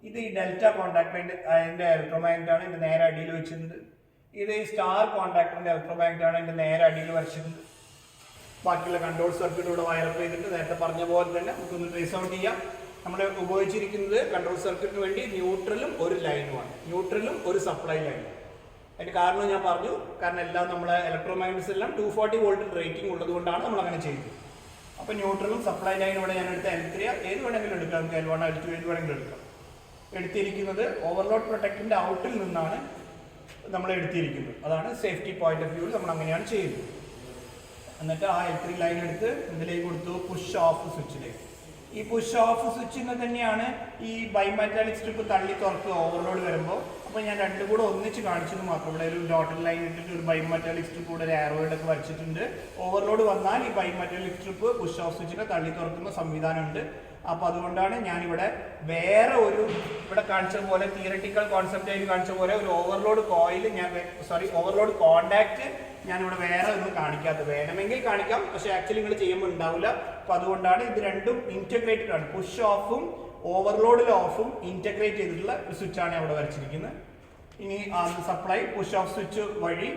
ഇത് ഈ ഡെൽറ്റ കോൺടാക്ടറിന്റെ അതിന്റെ ഇലക്ട്രോ മാഗ്നറ്റ് ആണ്. ഇതിന്റെ നേരെ അടിയിൽ വെച്ചിട്ടുണ്ട്. ഇത് ഈ സ്റ്റാർ കോൺടാക്ടറിന്റെ ഇലക്ട്രോ മാഗ്നറ്റ് ആണ്. ഇതിന്റെ നേരെ അടിയിൽ വരച്ചിട്ടുണ്ട്. ബാക്കിയുള്ള കൺട്രോൾ സർക്യൂട്ട് ഇവിടെ വയറപ്പ് ചെയ്തിട്ട് നേരത്തെ പറഞ്ഞ പോലെ തന്നെ നമുക്കൊന്ന് ട്രേസ് ഔട്ട് ചെയ്യാം. നമ്മൾ ഉപയോഗിച്ചിരിക്കുന്നത് കൺട്രോൾ സർക്യൂട്ടിന് വേണ്ടി ന്യൂട്രലും ഒരു ലൈനുമാണ്. ന്യൂട്രലും ഒരു സപ്ലൈ ലൈനും. അതിന്റെ കാരണം ഞാൻ പറഞ്ഞു. കാരണം എല്ലാം നമ്മളെ ഇലക്ട്രോ മാഗ്നറ്റ്സ് എല്ലാം 240 വോൾട്ട് റേറ്റിംഗ് ഉള്ളത് കൊണ്ടാണ് നമ്മൾ അങ്ങനെ ചെയ്തത്. അപ്പോൾ ന്യൂട്രലും സപ്ലൈ ലൈനും ഇവിടെ ഞാൻ എടുത്ത L3 ഏത് വേണമെങ്കിലും എടുക്കാം. നമുക്ക് L1 L2 ഏത് വേണമെങ്കിലും എടുക്കാം. എടുത്തിരിക്കുന്നത് ഓവർലോഡ് പ്രൊട്ടക്ടറിന്റെ ഔട്ടിൽ നിന്നാണ് നമ്മൾ എടുത്തിരിക്കുന്നത്. അതാണ് സേഫ്റ്റി പോയിന്റ് ഓഫ് വ്യൂവിൽ നമ്മൾ അങ്ങനെയാണ് ചെയ്യുന്നത്. എന്നിട്ട് ആ L3 ലൈൻ എടുത്ത് ഇതിലേക്ക് കൊടുത്തു പുഷ് ഓഫ് സ്വിച്ചിലേക്ക്. ഈ പുഷ് ഓഫ് സ്വിച്ചിന് തന്നെയാണ് ഈ ബൈമെറ്റാലിക് സ്ട്രിപ്പ് തള്ളി തുറക്കുക ഓവർലോഡ് വരുമ്പോൾ. അപ്പോൾ ഞാൻ രണ്ടും കൂടെ ഒന്നിച്ച് കാണിച്ചത് മാത്രം. ഇവിടെ ഒരു ഡോട്ടർ ലൈൻ ഇട്ടിട്ട് ഒരു ബൈമെറ്റാലിക് സ്ട്രിപ്പ് കൂടെ ഒരു ആരോയിഡൊക്കെ വരച്ചിട്ടുണ്ട്. ഓവർലോഡ് വന്നാൽ ഈ ബൈമെറ്റാലിക് സ്ട്രിപ്പ് പുഷ് ഓഫ് സ്വിച്ചിനെ തള്ളി തുറക്കുന്ന സംവിധാനമുണ്ട്. അപ്പോൾ അതുകൊണ്ടാണ് ഞാനിവിടെ വേറെ ഒരു ഇവിടെ കാണിച്ച പോലെ തിയററ്റിക്കൽ കോൺസെപ്റ്റ് ആയിട്ട് കാണിച്ച പോലെ ഒരു ഓവർലോഡ് കോയിൽ ഓവർലോഡ് കോണ്ടാക്ട് ഞാനിവിടെ വേറെ ഒന്നും കാണിക്കാത്തത്. വേണമെങ്കിൽ കാണിക്കാം, പക്ഷെ ആക്ച്വലി നിങ്ങൾ ചെയ്യുമ്പോൾ ഉണ്ടാവില്ല. അപ്പോൾ അതുകൊണ്ടാണ് ഇത് രണ്ടും ഇൻറ്റഗ്രേറ്റഡ് ആണ്. പുഷ് ഓഫും ഓവർലോഡിൽ ഓഫും ഇൻറ്റഗ്രേറ്റ് ചെയ്തിട്ടുള്ള ഒരു സ്വിച്ചാണ് അവിടെ വരച്ചിരിക്കുന്നത്. ഇനി സപ്ലൈ പുഷ് ഓഫ് സ്വിച്ച് വഴി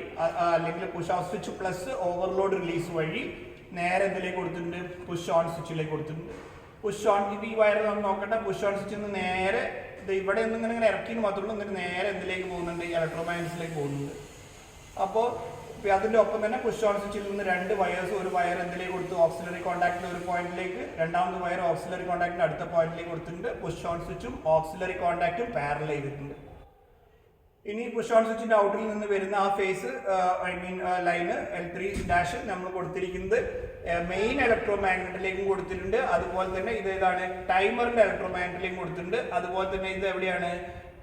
അല്ലെങ്കിൽ push off switch plus overload release വഴി നേരെ എന്തിലേക്ക് കൊടുത്തിട്ടുണ്ട്? പുഷ് ഓൺ സ്വിച്ചിലേക്ക് കൊടുത്തിട്ടുണ്ട്. പുഷ് ഓൺ ഇത് ഈ വയർ നമ്മൾ നോക്കണ്ട. പുഷ് ഓൺ സ്വിച്ചിൽ നിന്ന് നേരെ ഇത് ഇവിടെ ഒന്നും ഇങ്ങനെ ഇറക്കിയെന്ന് മാത്രമേ ഉള്ളൂ. എന്നിട്ട് നേരെ എന്തിലേക്ക് പോകുന്നുണ്ട്? ഇലക്ട്രോ മാഗ്നറ്റ്സിലേക്ക് പോകുന്നുണ്ട്. അപ്പോൾ അതിന്റെ ഒപ്പം തന്നെ പുഷ് ഓൺ സ്വിച്ചിൽ നിന്ന് 2 വയേഴ്സ്, ഒരു വയർ എന്തിലേക്ക് കൊടുത്തു? ഓക്സിലറി കോൺടാക്ടിന്റെ ഒരു പോയിന്റിലേക്ക്, രണ്ടാമത്തെ വയർ ഓക്സിലറി കോൺടാക്ടിന്റെ അടുത്ത പോയിന്റിലേക്ക് കൊടുത്തിട്ടുണ്ട്. പുഷ് ഓൺ സ്വിച്ചും ഓക്സിലറി കോൺടാക്റ്റും പാരലൽ ചെയ്തിട്ടുണ്ട്. ഇനി പുഷ് ഓൺ സ്വിച്ചിന്റെ ഔട്ടിൽ നിന്ന് വരുന്ന ആ ഫേസ് ലൈന് L3- നമ്മൾ കൊടുത്തിരിക്കുന്നത് മെയിൻ ഇലക്ട്രോ മാഗ്നറ്റിലേക്കും കൊടുത്തിട്ടുണ്ട്. അതുപോലെ തന്നെ ഇത് ഏതാണ്? ടൈമറിന്റെ ഇലക്ട്രോ മാഗ്നറ്റിലേക്കും കൊടുത്തിട്ടുണ്ട്. അതുപോലെ തന്നെ ഇത് എവിടെയാണ്?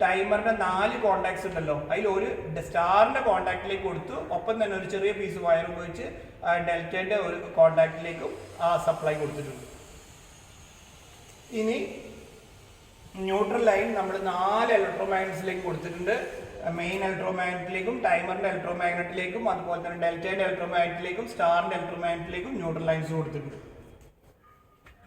ടൈമറിന്റെ 4 കോൺടാക്ട്സ് ഉണ്ടല്ലോ, അതിൽ ഒരു സ്റ്റാറിന്റെ കോൺടാക്റ്റിലേക്ക് കൊടുത്തു. ഒപ്പം തന്നെ ഒരു ചെറിയ പീസ് വയർ ഉപയോഗിച്ച് ഡെൽറ്റയുടെ ഒരു കോൺടാക്റ്റിലേക്കും ആ സപ്ലൈ കൊടുത്തിട്ടുണ്ട്. ഇനി ന്യൂട്രൽ ലൈൻ നമ്മൾ 4 ഇലക്ട്രോ മാഗ്നറ്റ്സിലേക്ക് കൊടുത്തിട്ടുണ്ട്. മെയിൻ ഇലക്ട്രോ മാഗ്നറ്റിലേക്കും ടൈമറിന്റെ ഇലക്ട്രോ മാഗ്നറ്റിലേക്കും അതുപോലെ തന്നെ ഡെൽറ്റയുടെ ഇലക്ട്രോ മാഗ്നറ്റിലേക്കും സ്റ്റാറിന്റെ ഇലക്ട്രോ മാഗ്നറ്റിലേക്കും ന്യൂട്രൽ ലൈൻസ് കൊടുത്തിട്ടുണ്ട്.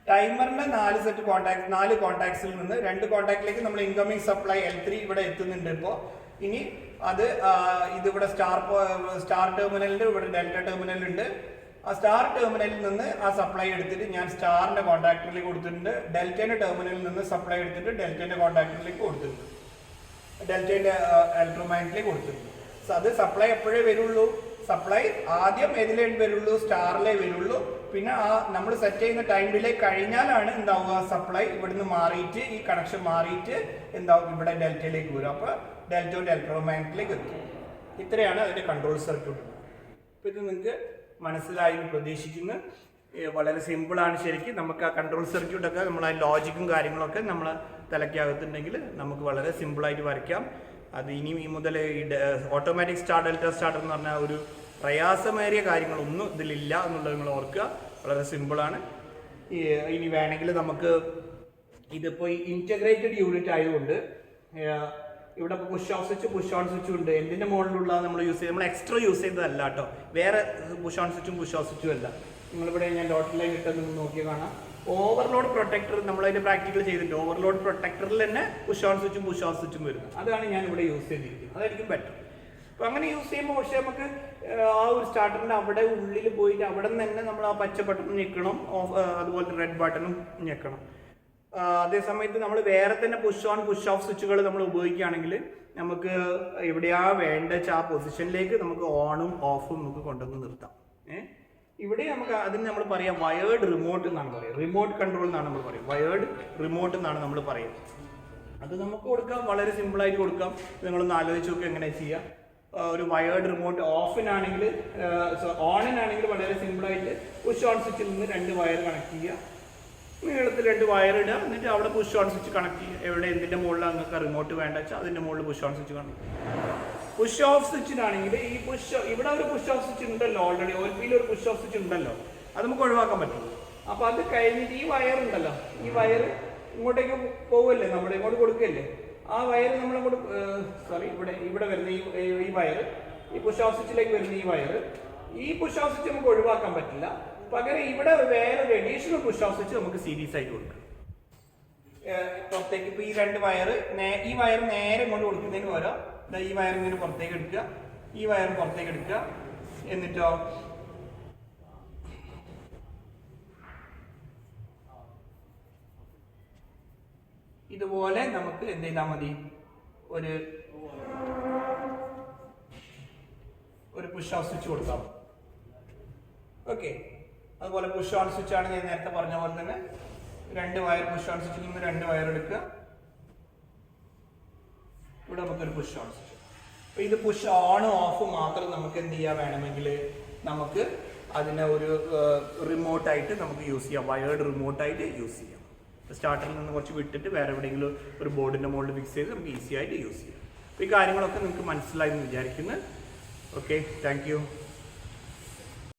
ടൈമറിന്റെ 4 കോൺടാക്ട്സിൽ നിന്ന് 2 കോൺടാക്റ്റിലേക്ക് നമ്മൾ ഇൻകമിംഗ് സപ്ലൈ L3 ഇവിടെ എത്തുന്നുണ്ട്. ഇപ്പോൾ ഇനി അത് ഇതിവിടെ സ്റ്റാർ ടെർമിനലിന്റെ ഇവിടെ ഡെൽറ്റ ടെർമിനലുണ്ട്. ആ സ്റ്റാർ ടെർമിനലിൽ നിന്ന് ആ സപ്ലൈ എടുത്തിട്ട് ഞാൻ സ്റ്റാറിന്റെ കോൺടാക്ടറിലേക്ക് കൊടുത്തിട്ടുണ്ട്. ഡെൽറ്റയുടെ ടെർമിനലിൽ നിന്ന് സപ്ലൈ എടുത്തിട്ട് ഡെൽറ്റയുടെ കോൺടാക്ടറിലേക്ക് കൊടുത്തിട്ടുണ്ട്. ഡെൽറ്റയുടെ ഇലക്ട്രോ മാഗ്നറ്റിലേക്ക് കൊടുത്തിട്ടുണ്ട്. അത് സപ്ലൈ എപ്പോഴേ വരുള്ളൂ? സപ്ലൈ ആദ്യം ഏതിലേ വരുള്ളൂ? സ്റ്റാറിലേ വരുള്ളൂ. പിന്നെ ആ നമ്മൾ സെറ്റ് ചെയ്യുന്ന ടൈം ഡിലേ കഴിഞ്ഞാലാണ് എന്താവുക? സപ്ലൈ ഇവിടുന്ന് മാറിയിട്ട് ഈ കണക്ഷൻ മാറിയിട്ട് എന്താവും? ഇവിടെ ഡെൽറ്റയിലേക്ക് വരും. അപ്പോൾ ഡെൽറ്റയുടെ ഇലക്ട്രോ മാഗ്നറ്റിലേക്ക് എത്തും. ഇത്രയാണ് അതിന്റെ കൺട്രോൾ സർക്യൂട്ട്. അപ്പോൾ ഇത് നിങ്ങൾക്ക് മനസ്സിലായി എന്ന് പ്രതീക്ഷിക്കുന്നു. വളരെ സിമ്പിളാണ് ശരിക്കും. നമുക്ക് ആ കൺട്രോൾ സർക്യൂട്ടൊക്കെ നമ്മൾ ആ ലോജിക്കും കാര്യങ്ങളൊക്കെ നമ്മൾ തലയ്ക്കകത്തുണ്ടെങ്കിൽ നമുക്ക് വളരെ സിമ്പിളായിട്ട് വരയ്ക്കാം. അത് ഇനി മുതൽ ഈ ഓട്ടോമാറ്റിക് സ്റ്റാർട്ട് ഡെൽറ്റ സ്റ്റാർട്ടർ എന്ന് പറഞ്ഞാൽ ഒരു പ്രയാസമേറിയ കാര്യങ്ങളൊന്നും ഇതിലില്ല എന്നുള്ളത് നിങ്ങൾ ഓർക്കുക. വളരെ സിമ്പിളാണ്. ഇനി വേണമെങ്കിൽ നമുക്ക് ഇതിപ്പോൾ ഇൻറ്റഗ്രേറ്റഡ് യൂണിറ്റ് ആയതുകൊണ്ട് ഇവിടെ push off switch push on സ്വിച്ചും ഉണ്ട്. എന്തിൻ്റെ മുകളിലുള്ള നമ്മൾ യൂസ് ചെയ്ത് നമ്മൾ എക്സ്ട്രാ യൂസ് ചെയ്തതല്ല കേട്ടോ. വേറെ പുഷ് ഓൺ സ്വിച്ചും പുഷ് ഓഫ് സ്വിച്ചും അല്ല. നിങ്ങളിവിടെ ഞാൻ ഡോട്ട് ലൈൻ ഇട്ടെന്ന് നോക്കിയാൽ കാണാം. ഓവർലോഡ് പ്രൊട്ടക്ടർ നമ്മളതിൻ്റെ പ്രാക്ടിക്കൽ ചെയ്തിട്ടുണ്ട്. ഓവർലോഡ് പ്രൊട്ടക്ടറിൽ തന്നെ പുഷ് ഓൺ സ്വിച്ചും പുഷ് ഓഫ് സ്വിച്ചും വരുന്നത്. അതാണ് ഞാൻ ഇവിടെ യൂസ് ചെയ്തിരിക്കുന്നത്. അതായിരിക്കും ബെറ്റർ. അപ്പോൾ അങ്ങനെ യൂസ് ചെയ്യുമ്പോൾ പക്ഷേ നമുക്ക് ആ ഒരു സ്റ്റാർട്ടറിൻ്റെ അവിടെ ഉള്ളിൽ പോയിട്ട് അവിടെ നിന്ന് തന്നെ നമ്മൾ ആ പച്ച ബട്ടൺ ഞെക്കണം, അതുപോലെ റെഡ് ബട്ടണും ഞെക്കണം. അതേസമയത്ത് നമ്മൾ വേറെ തന്നെ പുഷ് ഓൺ പുഷ് ഓഫ് സ്വിച്ചുകൾ നമ്മൾ ഉപയോഗിക്കുകയാണെങ്കിൽ നമുക്ക് എവിടെയാ വേണ്ട ആ പൊസിഷനിലേക്ക് നമുക്ക് ഓണും ഓഫും നമുക്ക് കൊണ്ടുവന്ന് നിർത്താം. ഇവിടെ നമുക്ക് അതിന് നമ്മൾ പറയാം വയേർഡ് റിമോട്ട് എന്നാണ് പറയുക. റിമോട്ട് കൺട്രോൾ എന്നാണ് നമ്മൾ പറയുക. വയേർഡ് റിമോട്ട് എന്നാണ് നമ്മൾ പറയുക. അത് നമുക്ക് കൊടുക്കാം, വളരെ സിമ്പിളായിട്ട് കൊടുക്കാം. നിങ്ങളൊന്ന് ആലോചിച്ച് നോക്കി എങ്ങനെ ചെയ്യാം. ഒരു വയേർഡ് റിമോട്ട് ഓഫിനാണെങ്കിൽ ഓണിനാണെങ്കിൽ വളരെ സിമ്പിളായിട്ട് പുഷ് ഓൺ സ്വിച്ചിൽ നിന്ന് 2 വയർ കണക്ട് ചെയ്യുക, നീളത്തിൽ 2 വയർ ഇടുക, എന്നിട്ട് അവിടെ പുഷ് ഓൺ സ്വിച്ച് കണക്ട് ചെയ്യുക. എവിടെ എന്തിൻ്റെ മുകളിലാണ് നിങ്ങൾക്ക് റിമോട്ട് വേണ്ട വെച്ചാൽ അതിൻ്റെ മുകളിൽ പുഷ് ഓൺ സ്വിച്ച് കണക്ട് ചെയ്യുക. പുഷ് ഓഫ് സ്വിച്ചിനാണെങ്കിൽ ഈ ഇവിടെ ഒരു പുഷ് ഓഫ് സ്വിച്ച് ഉണ്ടല്ലോ, ഓൾറെഡി OLP-യിൽ ഒരു പുഷ് ഓഫ് സ്വിച്ച് ഉണ്ടല്ലോ, അത് നമുക്ക് ഒഴിവാക്കാൻ പറ്റും. അപ്പോൾ അത് കഴിഞ്ഞിട്ട് ഈ വയർ ഉണ്ടല്ലോ, ഈ വയർ ഇങ്ങോട്ടേക്ക് പോവല്ലേ, നമ്മൾ ഇങ്ങോട്ട് കൊടുക്കുകയല്ലേ, ആ വയർ നമ്മളങ്ങോട്ട് ഇവിടെ വരുന്ന ഈ വയർ, ഈ പുഷ് ഓഫ് സ്വിച്ചിലേക്ക് വരുന്ന ഈ പുഷ് ഓഫ് സ്വിച്ച് നമുക്ക് ഒഴിവാക്കാൻ പറ്റില്ല. പകരം ഇവിടെ വേറെ ഒരു അഡീഷണൽ പുഷ് ഓഫ് സ്വിച്ച് നമുക്ക് സീരീസ് ആയിട്ട് കൊടുക്കാം. പുറത്തേക്ക് ഇപ്പോൾ ഈ 2 വയർ, ഈ വയർ നേരെ ഇങ്ങോട്ട് കൊടുക്കുന്നതിന് പകരം ഈ വയർ ഇങ്ങനെ പുറത്തേക്ക് എടുക്കുക, ഈ വയർ പുറത്തേക്ക് എടുക്കുക, എന്നിട്ടോ ഇതുപോലെ നമുക്ക് എന്ത് ചെയ്താൽ മതി, ഒരു പുഷ് ഓഫ് സ്വിച്ച് കൊടുക്കാം. ഓക്കെ, അതുപോലെ പുഷ് ഓൺ സ്വിച്ച് ആണ് ഞാൻ നേരത്തെ പറഞ്ഞ പോലെ തന്നെ 2 വയർ പുഷ് ഓൺ സ്വിച്ചിൽ നിന്ന് 2 വയർ എടുക്കുക, ഇവിടെ നമുക്കൊരു പുഷ് ഓൺ സ്വിച്ച്. അപ്പോൾ ഇത് പുഷ് ഓൺ ഓഫ് മാത്രം നമുക്ക് എന്ത് ചെയ്യാൻ വേണമെങ്കിൽ നമുക്ക് അതിനെ ഒരു റിമോട്ടായിട്ട് നമുക്ക് യൂസ് ചെയ്യാം, വയേർഡ് റിമോട്ടായിട്ട് യൂസ് ചെയ്യാം. സ്റ്റാർട്ടറിൽ നിന്ന് കുറച്ച് വിട്ടിട്ട് വേറെ എവിടെയെങ്കിലും ഒരു ബോർഡിൻ്റെ മുകളിൽ ഫിക്സ് ചെയ്ത് നമുക്ക് ഈസി ആയിട്ട് യൂസ് ചെയ്യാം. അപ്പോൾ ഈ കാര്യങ്ങളൊക്കെ നിങ്ങൾക്ക് മനസ്സിലായി എന്ന് വിചാരിക്കുന്നു. Okay, thank you.